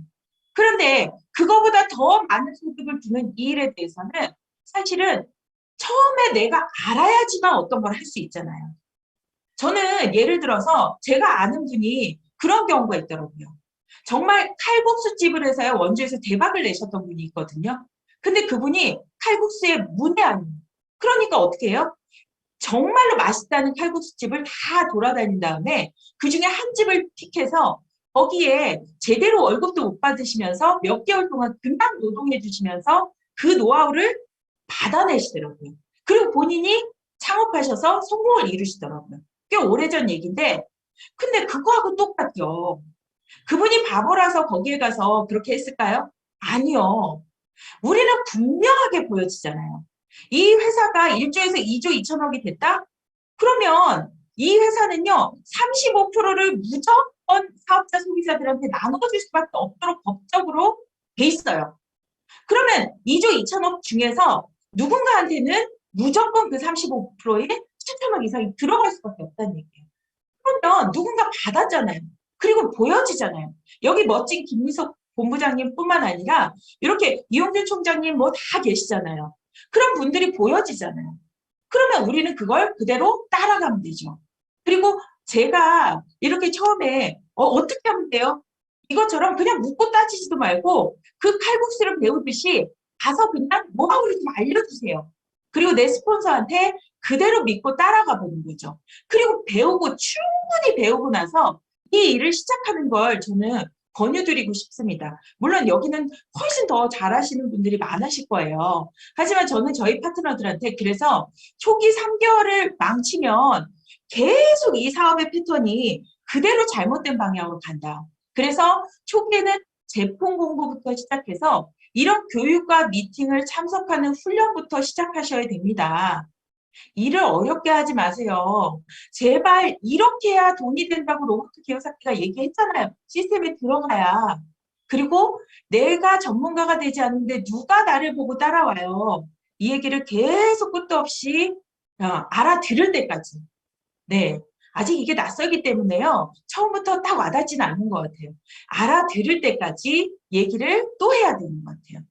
그런데 그거보다 더 많은 소득을 주는 이 일에 대해서는 사실은 처음에 내가 알아야지만 어떤 걸 할 수 있잖아요. 저는 예를 들어서 제가 아는 분이 그런 경우가 있더라고요. 정말 칼국수집을 해서요, 원주에서 대박을 내셨던 분이 있거든요. 근데 그분이 칼국수의 문외한이에요. 그러니까 어떻게 해요? 정말로 맛있다는 칼국수집을 다 돌아다닌 다음에 그중에 한 집을 픽해서 거기에 제대로 월급도 못 받으시면서 몇 개월 동안 그냥 노동해 주시면서 그 노하우를 받아내시더라고요. 그리고 본인이 창업하셔서 성공을 이루시더라고요. 꽤 오래전 얘기인데 근데 그거하고 똑같죠. 그분이 바보라서 거기에 가서 그렇게 했을까요? 아니요. 우리는 분명하게 보여지잖아요. 이 회사가 1조에서 2조 2천억이 됐다? 그러면 이 회사는요, 35%를 무조건 사업자 소비자들한테 나눠줄 수밖에 없도록 법적으로 돼 있어요. 그러면 2조 2천억 중에서 누군가한테는 무조건 그 35%에 7천억 이상이 들어갈 수밖에 없다는 얘기예요. 그러면 누군가 받았잖아요. 그리고 보여지잖아요. 여기 멋진 김미석 본부장님뿐만 아니라 이렇게 이용준 총장님 뭐 다 계시잖아요. 그런 분들이 보여지잖아요. 그러면 우리는 그걸 그대로 따라가면 되죠. 그리고 제가 이렇게 처음에 어떻게 하면 돼요? 이것처럼 그냥 묻고 따지지도 말고 그 칼국수를 배우듯이 가서 그냥 노하우를 좀 알려주세요. 그리고 내 스폰서한테 그대로 믿고 따라가 보는 거죠. 그리고 배우고 충분히 배우고 나서 이 일을 시작하는 걸 저는 권유드리고 싶습니다. 물론 여기는 훨씬 더 잘하시는 분들이 많으실 거예요. 하지만 저는 저희 파트너들한테 그래서 초기 3개월을 망치면 계속 이 사업의 패턴이 그대로 잘못된 방향으로 간다. 그래서 초기에는 제품 공부부터 시작해서 이런 교육과 미팅을 참석하는 훈련부터 시작하셔야 됩니다. 일을 어렵게 하지 마세요. 제발 이렇게 해야 돈이 된다고 로버트 기요사키가 얘기했잖아요. 시스템에 들어가야. 그리고 내가 전문가가 되지 않는데 누가 나를 보고 따라와요. 이 얘기를 계속 끝도 없이 알아들을 때까지. 네. 아직 이게 낯설기 때문에요. 처음부터 딱 와닿지는 않는 것 같아요. 알아들을 때까지 얘기를 또 해야 되는 것 같아요.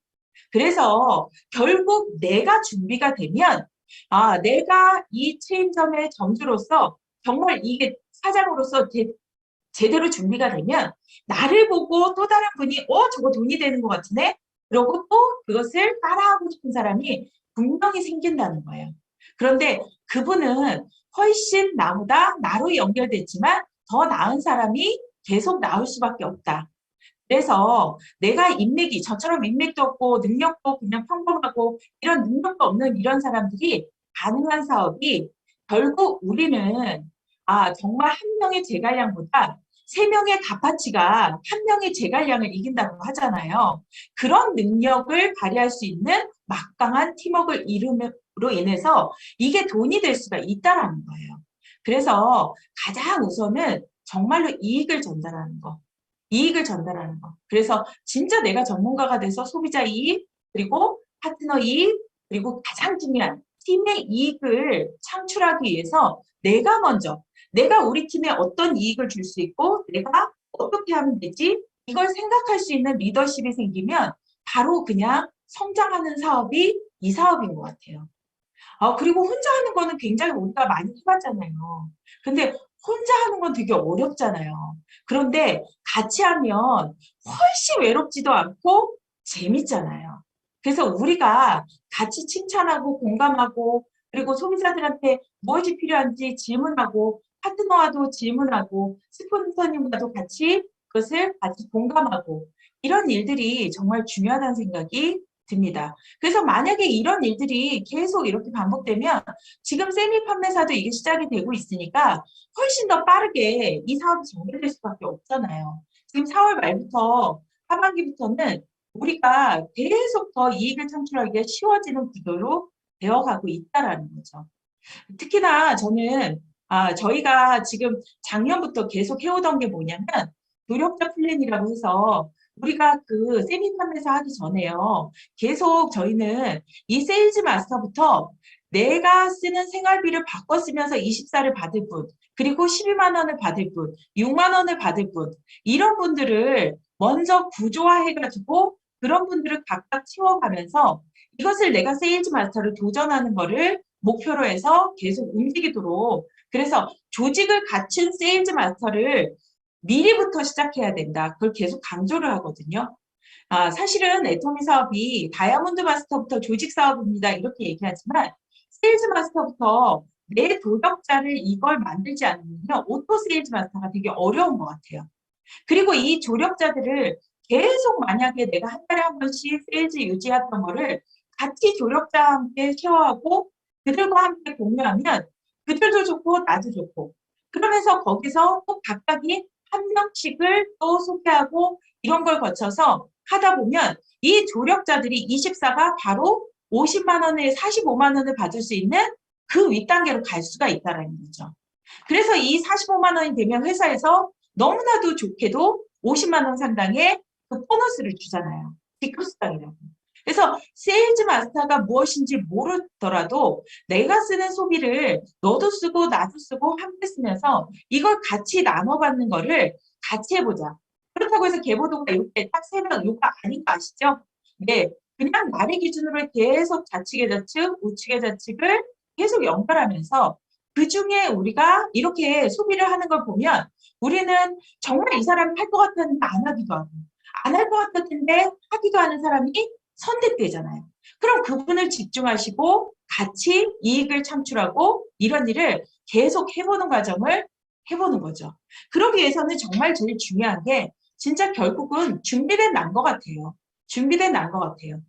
그래서 결국 내가 준비가 되면 내가 이 체인점의 점주로서 정말 이게 사장으로서 제대로 준비가 되면 나를 보고 또 다른 분이 저거 돈이 되는 것 같으네? 그러고 또 그것을 따라하고 싶은 사람이 분명히 생긴다는 거예요. 그런데 그분은 훨씬 나보다 나로 연결됐지만 더 나은 사람이 계속 나올 수밖에 없다. 그래서 내가 인맥이 저처럼 인맥도 없고 능력도 그냥 평범하고 이런 능력도 없는 이런 사람들이 가능한 사업이 결국 우리는 정말 한 명의 제갈량보다 세 명의 값어치가 한 명의 제갈량을 이긴다고 하잖아요. 그런 능력을 발휘할 수 있는 막강한 팀워크를 이룸으로 인해서 이게 돈이 될 수가 있다라는 거예요. 그래서 가장 우선은 정말로 이익을 전달하는 거. 이익을 전달하는 거. 그래서 진짜 내가 전문가가 돼서 소비자 이익, 그리고 파트너 이익, 그리고 가장 중요한 팀의 이익을 창출하기 위해서 내가 우리 팀에 어떤 이익을 줄 수 있고 내가 어떻게 하면 되지? 이걸 생각할 수 있는 리더십이 생기면 바로 그냥 성장하는 사업이 이 사업인 것 같아요. 그리고 혼자 하는 거는 굉장히 우리가 많이 해봤잖아요. 근데 혼자 하는 건 되게 어렵잖아요. 그런데 같이 하면 훨씬 외롭지도 않고 재밌잖아요. 그래서 우리가 같이 칭찬하고 공감하고 그리고 소비자들한테 무엇이 필요한지 질문하고 파트너와도 질문하고 스폰서님과도 같이 그것을 같이 공감하고 이런 일들이 정말 중요하다는 생각이 듭니다. 그래서 만약에 이런 일들이 계속 이렇게 반복되면 지금 세미 판매사도 이게 시작이 되고 있으니까 훨씬 더 빠르게 이 사업이 전개될 수밖에 없잖아요. 지금 4월 말부터 하반기부터는 우리가 계속 더 이익을 창출하기가 쉬워지는 구조로 되어가고 있다라는 거죠. 특히나 저는 저희가 지금 작년부터 계속 해오던 게 뭐냐면 노력자 플랜이라고 해서 우리가 그 세미 판매사 하기 전에요. 계속 저희는 이 세일즈 마스터부터 내가 쓰는 생활비를 바꿔 쓰면서 24를 받을 분, 그리고 12만 원을 받을 분, 6만 원을 받을 분, 이런 분들을 먼저 구조화해가지고 그런 분들을 각각 채워가면서 이것을 내가 세일즈 마스터를 도전하는 거를 목표로 해서 계속 움직이도록 그래서 조직을 갖춘 세일즈 마스터를 미리부터 시작해야 된다. 그걸 계속 강조를 하거든요. 사실은 애토미 사업이 다이아몬드 마스터부터 조직 사업입니다. 이렇게 얘기하지만 세일즈 마스터부터 내 도덕자를 이걸 만들지 않으면 오토 세일즈 마스터가 되게 어려운 것 같아요. 그리고 이 조력자들을 계속 만약에 내가 한 달에 한 번씩 세일즈 유지했던 거를 같이 조력자와 함께 쉐어하고 그들과 함께 공유하면 그들도 좋고 나도 좋고 그러면서 거기서 또 각각이 한 명씩을 또 소개하고 이런 걸 거쳐서 하다 보면 이 조력자들이 24가 바로 50만 원에 45만 원을 받을 수 있는 그 윗단계로 갈 수가 있다는 거죠. 그래서 이 45만 원이 되면 회사에서 너무나도 좋게도 50만 원 상당의 그 보너스를 주잖아요. 디크스당이라고. 그래서 세일즈 마스터가 무엇인지 모르더라도 내가 쓰는 소비를 너도 쓰고 나도 쓰고 함께 쓰면서 이걸 같이 나눠받는 거를 같이 해보자. 그렇다고 해서 계보도가 이렇게 딱 세면 요가 아닌 거 아시죠? 네, 그냥 나를 기준으로 계속 좌측의 좌측, 우측의 좌측을 계속 연결하면서 그중에 우리가 이렇게 소비를 하는 걸 보면 우리는 정말 이 사람이 할 것 같았는데 안 하기도 하고 안 할 것 같았는데 하기도 하는 사람이 선택되잖아요. 그럼 그분을 집중하시고 같이 이익을 창출하고 이런 일을 계속 해보는 과정을 해보는 거죠. 그러기 위해서는 정말 제일 중요한 게 진짜 결국은 준비된 난 것 같아요. 준비된 난 것 같아요.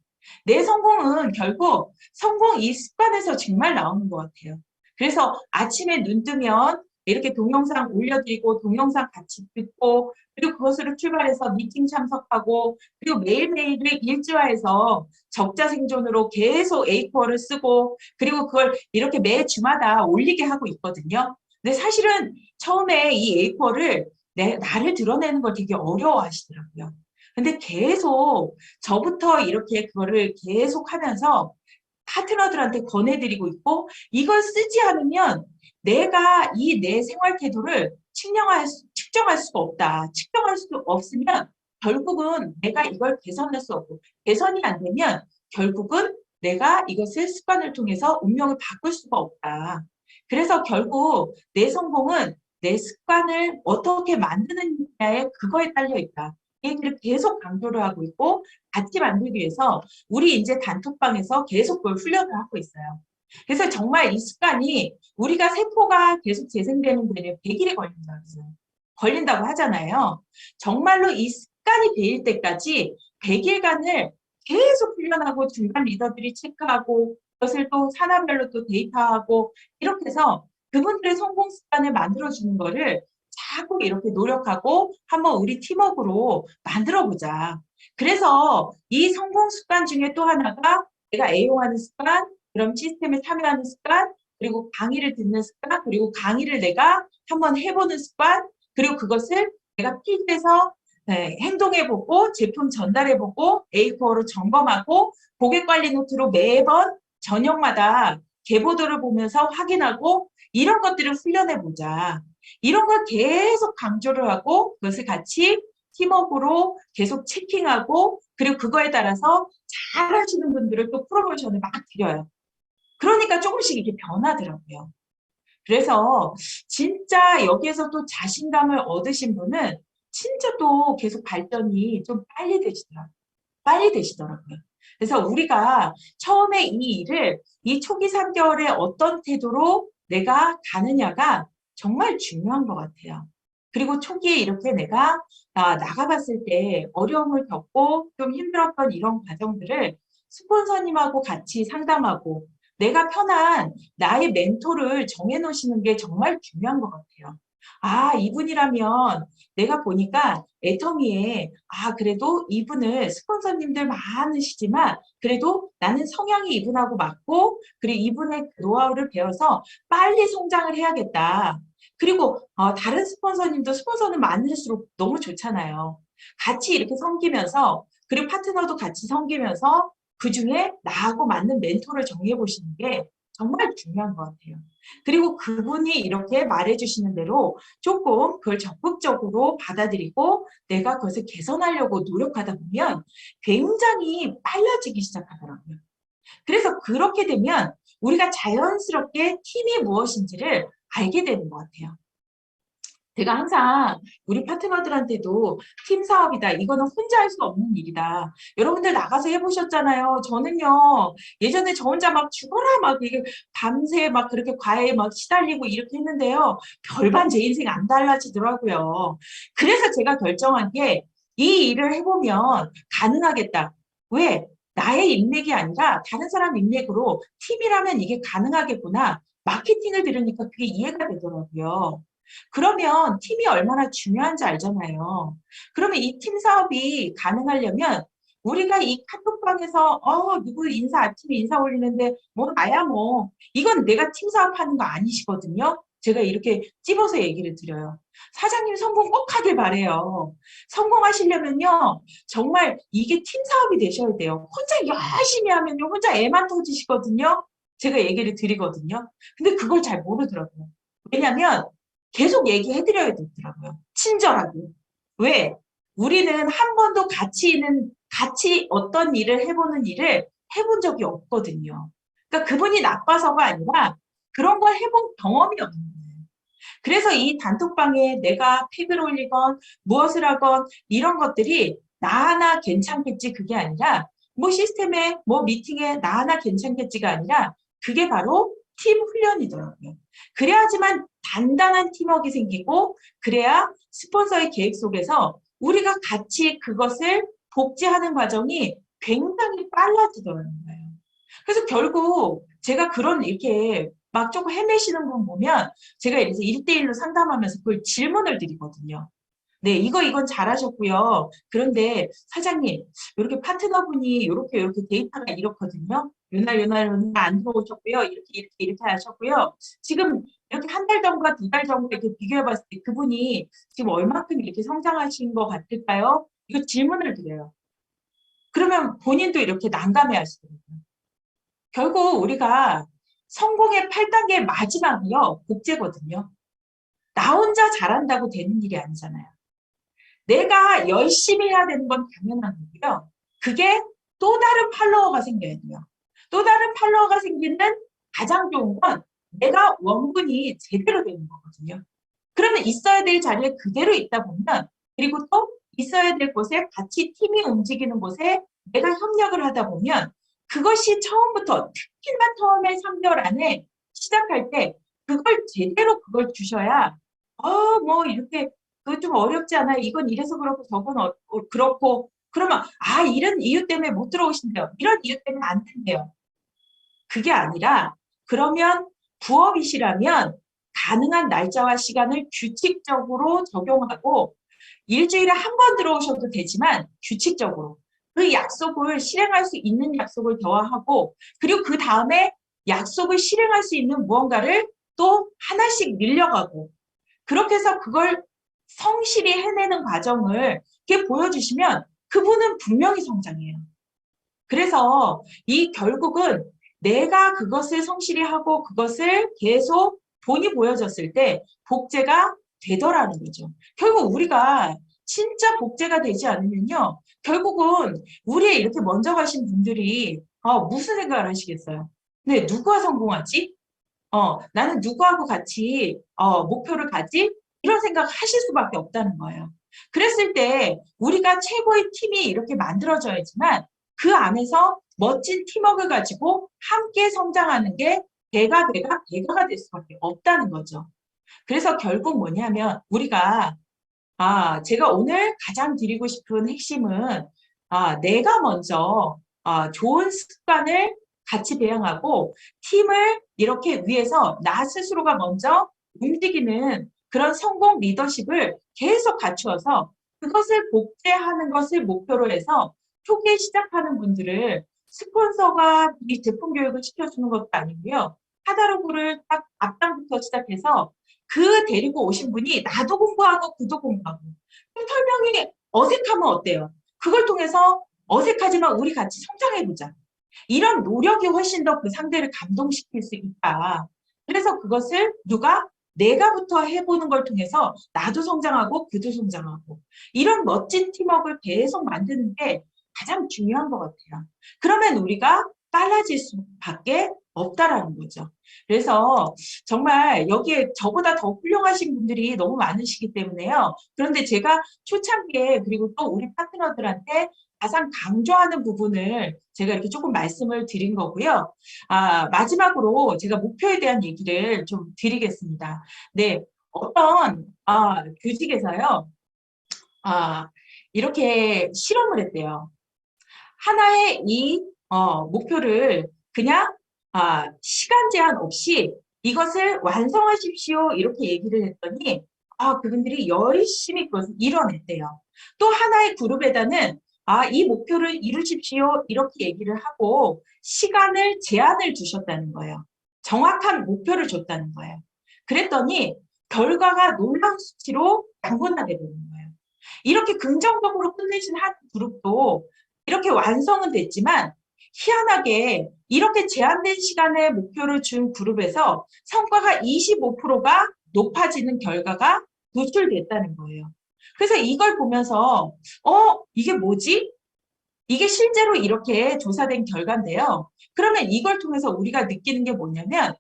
내 성공은 결국 성공 이 습관에서 정말 나오는 것 같아요. 그래서 아침에 눈 뜨면 이렇게 동영상 올려드리고 동영상 같이 듣고 그리고 그것으로 출발해서 미팅 참석하고 그리고 매일매일을 일주화해서 적자 생존으로 계속 A4를 쓰고 그리고 그걸 이렇게 매 주마다 올리게 하고 있거든요. 근데 사실은 처음에 이 A4를 나를 드러내는 걸 되게 어려워하시더라고요. 근데 계속 저부터 이렇게 그거를 계속 하면서 파트너들한테 권해드리고 있고 이걸 쓰지 않으면 내가 이 내 생활 태도를 측정할 수가 없다. 측정할 수 없으면 결국은 내가 이걸 개선할 수 없고 개선이 안 되면 결국은 내가 이것을 습관을 통해서 운명을 바꿀 수가 없다. 그래서 결국 내 성공은 내 습관을 어떻게 만드느냐에 그거에 딸려 있다. 이 얘기를 계속 강조를 하고 있고 같이 만들기 위해서 우리 이제 단톡방에서 계속 그걸 훈련을 하고 있어요. 그래서 정말 이 습관이 우리가 세포가 계속 재생되는 데는 100일이 걸린다고 하잖아요. 정말로 이 습관이 배일 때까지 100일간을 계속 훈련하고 중간 리더들이 체크하고 그것을 또 산하별로 또 데이터하고 이렇게 해서 그분들의 성공 습관을 만들어주는 거를 자꾸 이렇게 노력하고 한번 우리 팀워크로 만들어보자. 그래서 이 성공 습관 중에 또 하나가 내가 애용하는 습관, 그럼 시스템에 참여하는 습관, 그리고 강의를 듣는 습관, 그리고 강의를 내가 한번 해보는 습관, 그리고 그것을 내가 필드에서 행동해보고 제품 전달해보고 A4로 점검하고 고객관리 노트로 매번 저녁마다 개보도를 보면서 확인하고 이런 것들을 훈련해보자. 이런 걸 계속 강조를 하고 그것을 같이 팀워크로 계속 체킹하고 그리고 그거에 따라서 잘하시는 분들을 또 프로모션을 막 드려요. 그러니까 조금씩 이게 변하더라고요. 그래서 진짜 여기에서 또 자신감을 얻으신 분은 진짜 또 계속 발전이 좀 빨리 되시더라고요. 빨리 되시더라고요. 그래서 우리가 처음에 이 일을 이 초기 3개월에 어떤 태도로 내가 가느냐가 정말 중요한 것 같아요. 그리고 초기에 이렇게 내가 나가봤을 때 어려움을 겪고 좀 힘들었던 이런 과정들을 스폰서님하고 같이 상담하고 내가 편한 나의 멘토를 정해놓으시는 게 정말 중요한 것 같아요. 아, 이분이라면 내가 보니까 애터미에, 아, 그래도 이분을 스폰서님들 많으시지만, 그래도 나는 성향이 이분하고 맞고, 그리고 이분의 노하우를 배워서 빨리 성장을 해야겠다. 그리고 다른 스폰서님도 스폰서는 많을수록 너무 좋잖아요. 같이 이렇게 섬기면서, 그리고 파트너도 같이 섬기면서, 그중에 나하고 맞는 멘토를 정해 보시는 게 정말 중요한 것 같아요. 그리고 그분이 이렇게 말해주시는 대로 조금 그걸 적극적으로 받아들이고 내가 그것을 개선하려고 노력하다 보면 굉장히 빨라지기 시작하더라고요. 그래서 그렇게 되면 우리가 자연스럽게 팀이 무엇인지를 알게 되는 것 같아요. 제가 항상 우리 파트너들한테도 팀 사업이다. 이거는 혼자 할 수 없는 일이다. 여러분들 나가서 해보셨잖아요. 저는요, 예전에 저 혼자 막 죽어라, 막 이게 밤새 막 그렇게 과외에 막 시달리고 이렇게 했는데요. 별반 제 인생 안 달라지더라고요. 그래서 제가 결정한 게 이 일을 해보면 가능하겠다. 왜? 나의 인맥이 아니라 다른 사람 인맥으로 팀이라면 이게 가능하겠구나. 마케팅을 들으니까 그게 이해가 되더라고요. 그러면 팀이 얼마나 중요한지 알잖아요. 그러면 이 팀 사업이 가능하려면 우리가 이 카톡방에서 누구 인사 아침에 인사 올리는데 뭐 나야 뭐 이건 내가 팀 사업하는 거 아니시거든요. 제가 이렇게 찝어서 얘기를 드려요. 사장님 성공 꼭 하길 바래요. 성공하시려면요. 정말 이게 팀 사업이 되셔야 돼요. 혼자 열심히 하면요. 혼자 애만 터지시거든요. 제가 얘기를 드리거든요. 근데 그걸 잘 모르더라고요. 왜냐면 계속 얘기해드려야 되더라고요. 친절하게. 왜? 우리는 한 번도 같이 어떤 일을 해보는 일을 해본 적이 없거든요. 그러니까 그분이 나빠서가 아니라 그런 걸 해본 경험이 없는 거예요. 그래서 이 단톡방에 내가 픽을 올리건 무엇을 하건 이런 것들이 나 하나 괜찮겠지 그게 아니라 뭐 시스템에 뭐 미팅에 나 하나 괜찮겠지가 아니라 그게 바로 팀 훈련이더라고요. 그래야지만 단단한 팀워크가 생기고 그래야 스폰서의 계획 속에서 우리가 같이 그것을 복제하는 과정이 굉장히 빨라지더라는 거예요. 그래서 결국 제가 그런 이렇게 막 조금 헤매시는 분 보면 제가 이래서 1대1로 상담하면서 그걸 질문을 드리거든요. 네, 이건 잘하셨고요. 그런데 사장님, 이렇게 파트너분이 이렇게 데이터가 이렇거든요. 요날 안 들어오셨고요. 이렇게 하셨고요. 지금 이렇게 한 달 전과 두 달 전과 이렇게 비교해 봤을 때 그분이 지금 얼마큼 이렇게 성장하신 것 같을까요? 이거 질문을 드려요. 그러면 본인도 이렇게 난감해 하시더라고요. 결국 우리가 성공의 8단계 마지막이요. 복제거든요. 나 혼자 잘한다고 되는 일이 아니잖아요. 내가 열심히 해야 되는 건 당연한 거고요. 그게 또 다른 팔로워가 생겨야 돼요. 또 다른 팔로워가 생기는 가장 좋은 건 내가 원군이 제대로 되는 거거든요. 그러면 있어야 될 자리에 그대로 있다 보면 그리고 또 있어야 될 곳에 같이 팀이 움직이는 곳에 내가 협력을 하다 보면 그것이 처음부터 특히나 처음에 3개월 안에 시작할 때 그걸 제대로 그걸 주셔야 뭐 이렇게 그거 좀 어렵지 않아요. 이건 이래서 그렇고 저건 그렇고 그러면 이런 이유 때문에 못 들어오신대요. 이런 이유 때문에 안 된대요. 그게 아니라 그러면 부업이시라면 가능한 날짜와 시간을 규칙적으로 적용하고 일주일에 한 번 들어오셔도 되지만 규칙적으로 그 약속을 실행할 수 있는 약속을 더하고 그리고 그 다음에 약속을 실행할 수 있는 무언가를 또 하나씩 늘려가고 그렇게 해서 그걸 성실히 해내는 과정을 이렇게 보여주시면 그분은 분명히 성장해요. 그래서 이 결국은 내가 그것을 성실히 하고 그것을 계속 본이 보여졌을 때 복제가 되더라는 거죠. 결국 우리가 진짜 복제가 되지 않으면요. 결국은 우리의 이렇게 먼저 가신 분들이 무슨 생각을 하시겠어요? 네, 누가 성공하지? 나는 누구하고 같이 목표를 가지? 이런 생각 하실 수밖에 없다는 거예요. 그랬을 때 우리가 최고의 팀이 이렇게 만들어져야지만 그 안에서 멋진 팀워크를 가지고 함께 성장하는 게 대가가 될 수밖에 없다는 거죠. 그래서 결국 뭐냐면 우리가 제가 오늘 가장 드리고 싶은 핵심은 내가 먼저 좋은 습관을 같이 배양하고 팀을 이렇게 위해서 나 스스로가 먼저 움직이는 그런 성공 리더십을 계속 갖추어서 그것을 복제하는 것을 목표로 해서 초기에 시작하는 분들을 스폰서가 이 제품 교육을 시켜주는 것도 아니고요. 카다로그를 딱 앞장부터 시작해서 그 데리고 오신 분이 나도 공부하고 그도 공부하고 설명이 어색하면 어때요? 그걸 통해서 어색하지만 우리 같이 성장해보자. 이런 노력이 훨씬 더 그 상대를 감동시킬 수 있다. 그래서 그것을 누가 내가부터 해보는 걸 통해서 나도 성장하고 그도 성장하고 이런 멋진 팀워크를 계속 만드는 게 가장 중요한 것 같아요. 그러면 우리가 빨라질 수밖에 없다라는 거죠. 그래서 정말 여기에 저보다 더 훌륭하신 분들이 너무 많으시기 때문에요. 그런데 제가 초창기에 그리고 또 우리 파트너들한테 가장 강조하는 부분을 제가 이렇게 조금 말씀을 드린 거고요. 마지막으로 제가 목표에 대한 얘기를 좀 드리겠습니다. 네, 어떤 교직에서요. 이렇게 실험을 했대요. 하나의 이 목표를 그냥 시간 제한 없이 이것을 완성하십시오 이렇게 얘기를 했더니 그분들이 열심히 그것을 이뤄냈대요. 또 하나의 그룹에다는 이 목표를 이루십시오 이렇게 얘기를 하고 시간을 제한을 두셨다는 거예요. 정확한 목표를 줬다는 거예요. 그랬더니 결과가 놀라운 수치로 양분하게 되는 거예요. 이렇게 긍정적으로 끝내신 한 그룹도 이렇게 완성은 됐지만 희한하게 이렇게 제한된 시간에 목표를 준 그룹에서 성과가 25%가 높아지는 결과가 노출됐다는 거예요. 그래서 이걸 보면서 이게 뭐지? 이게 실제로 이렇게 조사된 결과인데요. 그러면 이걸 통해서 우리가 느끼는 게 뭐냐면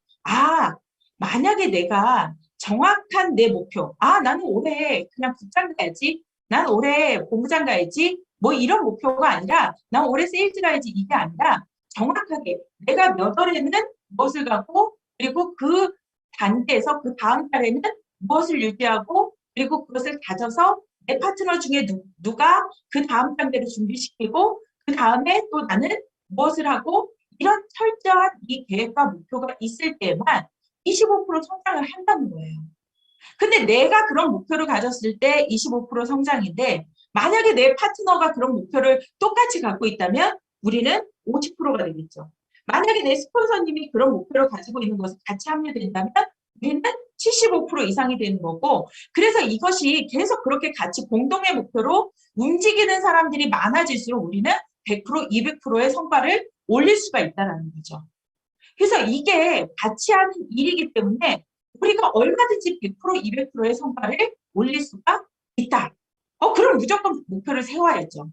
만약에 내가 정확한 내 목표 나는 올해 그냥 직장 가야지 난 올해 공부장 가야지 뭐 이런 목표가 아니라 난 올해 세일즈 가야지 이게 아니라 정확하게 내가 몇 월에는 무엇을 가고 그리고 그 단계에서 그 다음 달에는 무엇을 유지하고 그리고 그것을 다져서 내 파트너 중에 누가 그 다음 단계를 준비시키고 그 다음에 또 나는 무엇을 하고 이런 철저한 이 계획과 목표가 있을 때만 25% 성장을 한다는 거예요. 근데 내가 그런 목표를 가졌을 때 25% 성장인데 만약에 내 파트너가 그런 목표를 똑같이 갖고 있다면 우리는 50%가 되겠죠. 만약에 내 스폰서님이 그런 목표를 가지고 있는 것을 같이 합류된다면 우리는 75% 이상이 되는 거고 그래서 이것이 계속 그렇게 같이 공동의 목표로 움직이는 사람들이 많아질수록 우리는 100%, 200%의 성과를 올릴 수가 있다는 거죠. 그래서 이게 같이 하는 일이기 때문에 우리가 얼마든지 100%, 200%의 성과를 올릴 수가 있다. 그럼 무조건 목표를 세워야죠.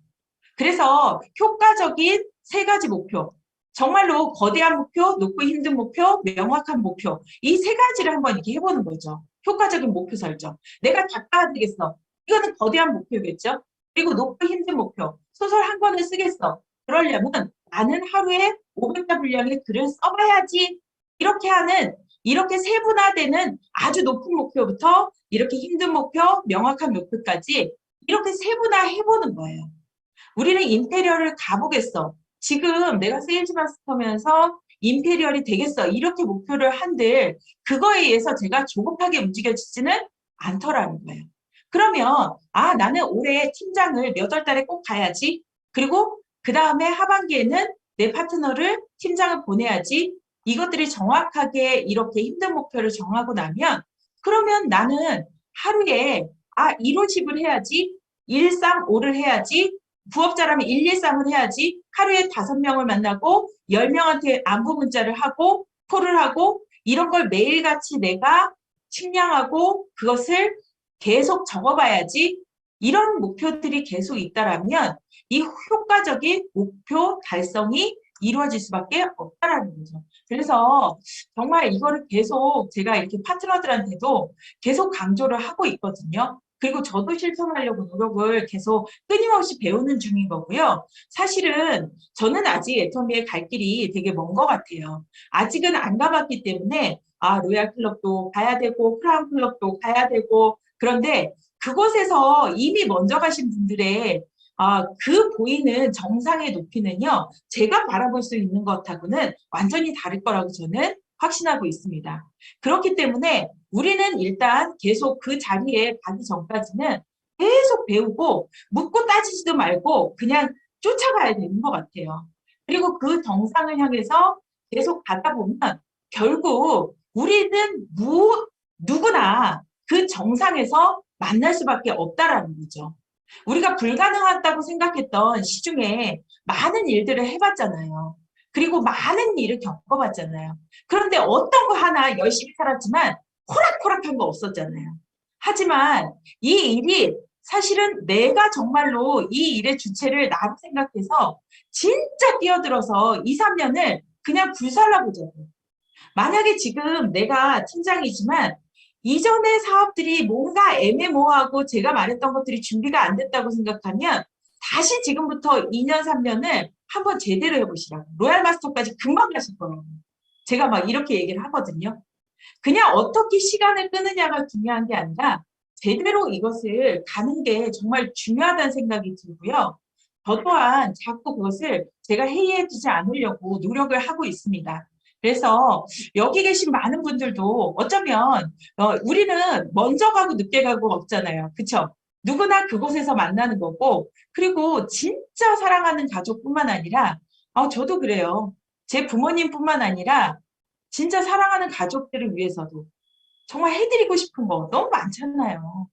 그래서 효과적인 3가지 목표, 정말로 거대한 목표, 높고 힘든 목표, 명확한 목표 이 3가지를 한번 이렇게 해보는 거죠. 효과적인 목표 설정. 내가 작가가 되겠어. 이거는 거대한 목표겠죠. 그리고 높고 힘든 목표. 소설 한 권을 쓰겠어. 그러려면 나는 하루에 500자 분량의 글을 써봐야지. 이렇게 하는 이렇게 세분화되는 아주 높은 목표부터 이렇게 힘든 목표, 명확한 목표까지 이렇게 세분화해보는 거예요. 우리는 인테리어를 가보겠어. 지금 내가 세일즈 마스터면서 인테리어리 되겠어. 이렇게 목표를 한들 그거에 의해서 제가 조급하게 움직여지지는 않더라는 거예요. 그러면 나는 올해 팀장을 몇 월 달에 꼭 가야지. 그리고 그 다음에 하반기에는 내 파트너를 팀장을 보내야지. 이것들이 정확하게 이렇게 힘든 목표를 정하고 나면 그러면 나는 하루에 1호집을 해야지. 135를 해야지. 부업자라면 113을 해야지. 하루에 5명을 만나고 10명한테 안부 문자를 하고 콜을 하고 이런 걸 매일같이 내가 측량하고 그것을 계속 적어봐야지. 이런 목표들이 계속 있다라면 이 효과적인 목표 달성이 이루어질 수밖에 없다라는 거죠. 그래서 정말 이거를 계속 제가 이렇게 파트너들한테도 계속 강조를 하고 있거든요. 그리고 저도 실천하려고 노력을 계속 끊임없이 배우는 중인 거고요. 사실은 저는 아직 애터미의 갈 길이 되게 먼 것 같아요. 아직은 안 가봤기 때문에 로얄 클럽도 가야 되고 크라운 클럽도 가야 되고 그런데 그곳에서 이미 먼저 가신 분들의 그 보이는 정상의 높이는요. 제가 바라볼 수 있는 것하고는 완전히 다를 거라고 저는 확신하고 있습니다. 그렇기 때문에 우리는 일단 계속 그 자리에 가기 전까지는 계속 배우고 묻고 따지지도 말고 그냥 쫓아가야 되는 것 같아요. 그리고 그 정상을 향해서 계속 가다 보면 결국 우리는 누구나 그 정상에서 만날 수밖에 없다라는 거죠. 우리가 불가능하다고 생각했던 시중에 많은 일들을 해봤잖아요. 그리고 많은 일을 겪어봤잖아요. 그런데 어떤 거 하나 열심히 살았지만 호락호락한 거 없었잖아요. 하지만 이 일이 사실은 내가 정말로 이 일의 주체를 나로 생각해서 진짜 뛰어들어서 2, 3년을 그냥 불살라보자고. 만약에 지금 내가 팀장이지만 이전의 사업들이 뭔가 애매모호하고 제가 말했던 것들이 준비가 안 됐다고 생각하면 다시 지금부터 2년, 3년을 한번 제대로 해보시라고. 로얄 마스터까지 금방 가실 거라고. 제가 막 이렇게 얘기를 하거든요. 그냥 어떻게 시간을 끄느냐가 중요한 게 아니라 제대로 이것을 가는 게 정말 중요하다는 생각이 들고요. 저 또한 자꾸 그것을 제가 해이해지지 않으려고 노력을 하고 있습니다. 그래서 여기 계신 많은 분들도 어쩌면 우리는 먼저 가고 늦게 가고 없잖아요. 그렇죠? 누구나 그곳에서 만나는 거고 그리고 진짜 사랑하는 가족뿐만 아니라 저도 그래요. 제 부모님뿐만 아니라 진짜 사랑하는 가족들을 위해서도 정말 해드리고 싶은 거 너무 많잖아요.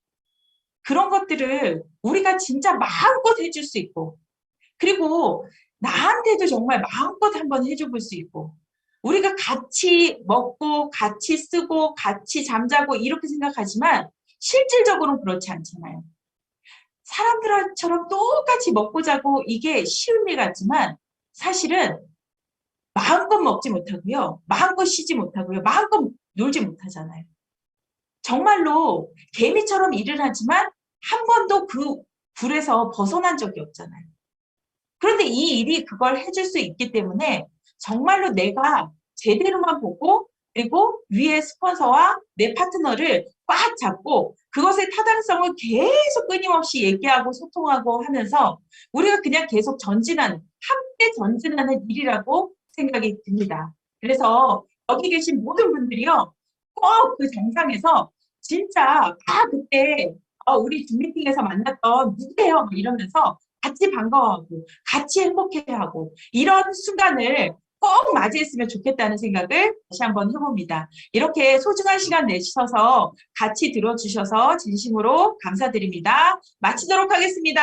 그런 것들을 우리가 진짜 마음껏 해줄 수 있고 그리고 나한테도 정말 마음껏 한번 해줘 볼 수 있고 우리가 같이 먹고 같이 쓰고 같이 잠자고 이렇게 생각하지만 실질적으로는 그렇지 않잖아요. 사람들처럼 똑같이 먹고 자고 이게 쉬운 일 같지만 사실은 마음껏 먹지 못하고요. 마음껏 쉬지 못하고요. 마음껏 놀지 못하잖아요. 정말로 개미처럼 일을 하지만 한 번도 그 불에서 벗어난 적이 없잖아요. 그런데 이 일이 그걸 해줄 수 있기 때문에 정말로 내가 제대로만 보고 그리고 위에 스폰서와 내 파트너를 꽉 잡고 그것의 타당성을 계속 끊임없이 얘기하고 소통하고 하면서 우리가 그냥 계속 전진하는, 함께 전진하는 일이라고 생각이 듭니다. 그래서 여기 계신 모든 분들이요, 꼭 그 정상에서 진짜 그때 우리 줌 미팅에서 만났던 누구예요? 이러면서 같이 반가워하고 같이 행복해하고 이런 순간을 꼭 맞이했으면 좋겠다는 생각을 다시 한번 해봅니다. 이렇게 소중한 시간 내주셔서 같이 들어주셔서 진심으로 감사드립니다. 마치도록 하겠습니다.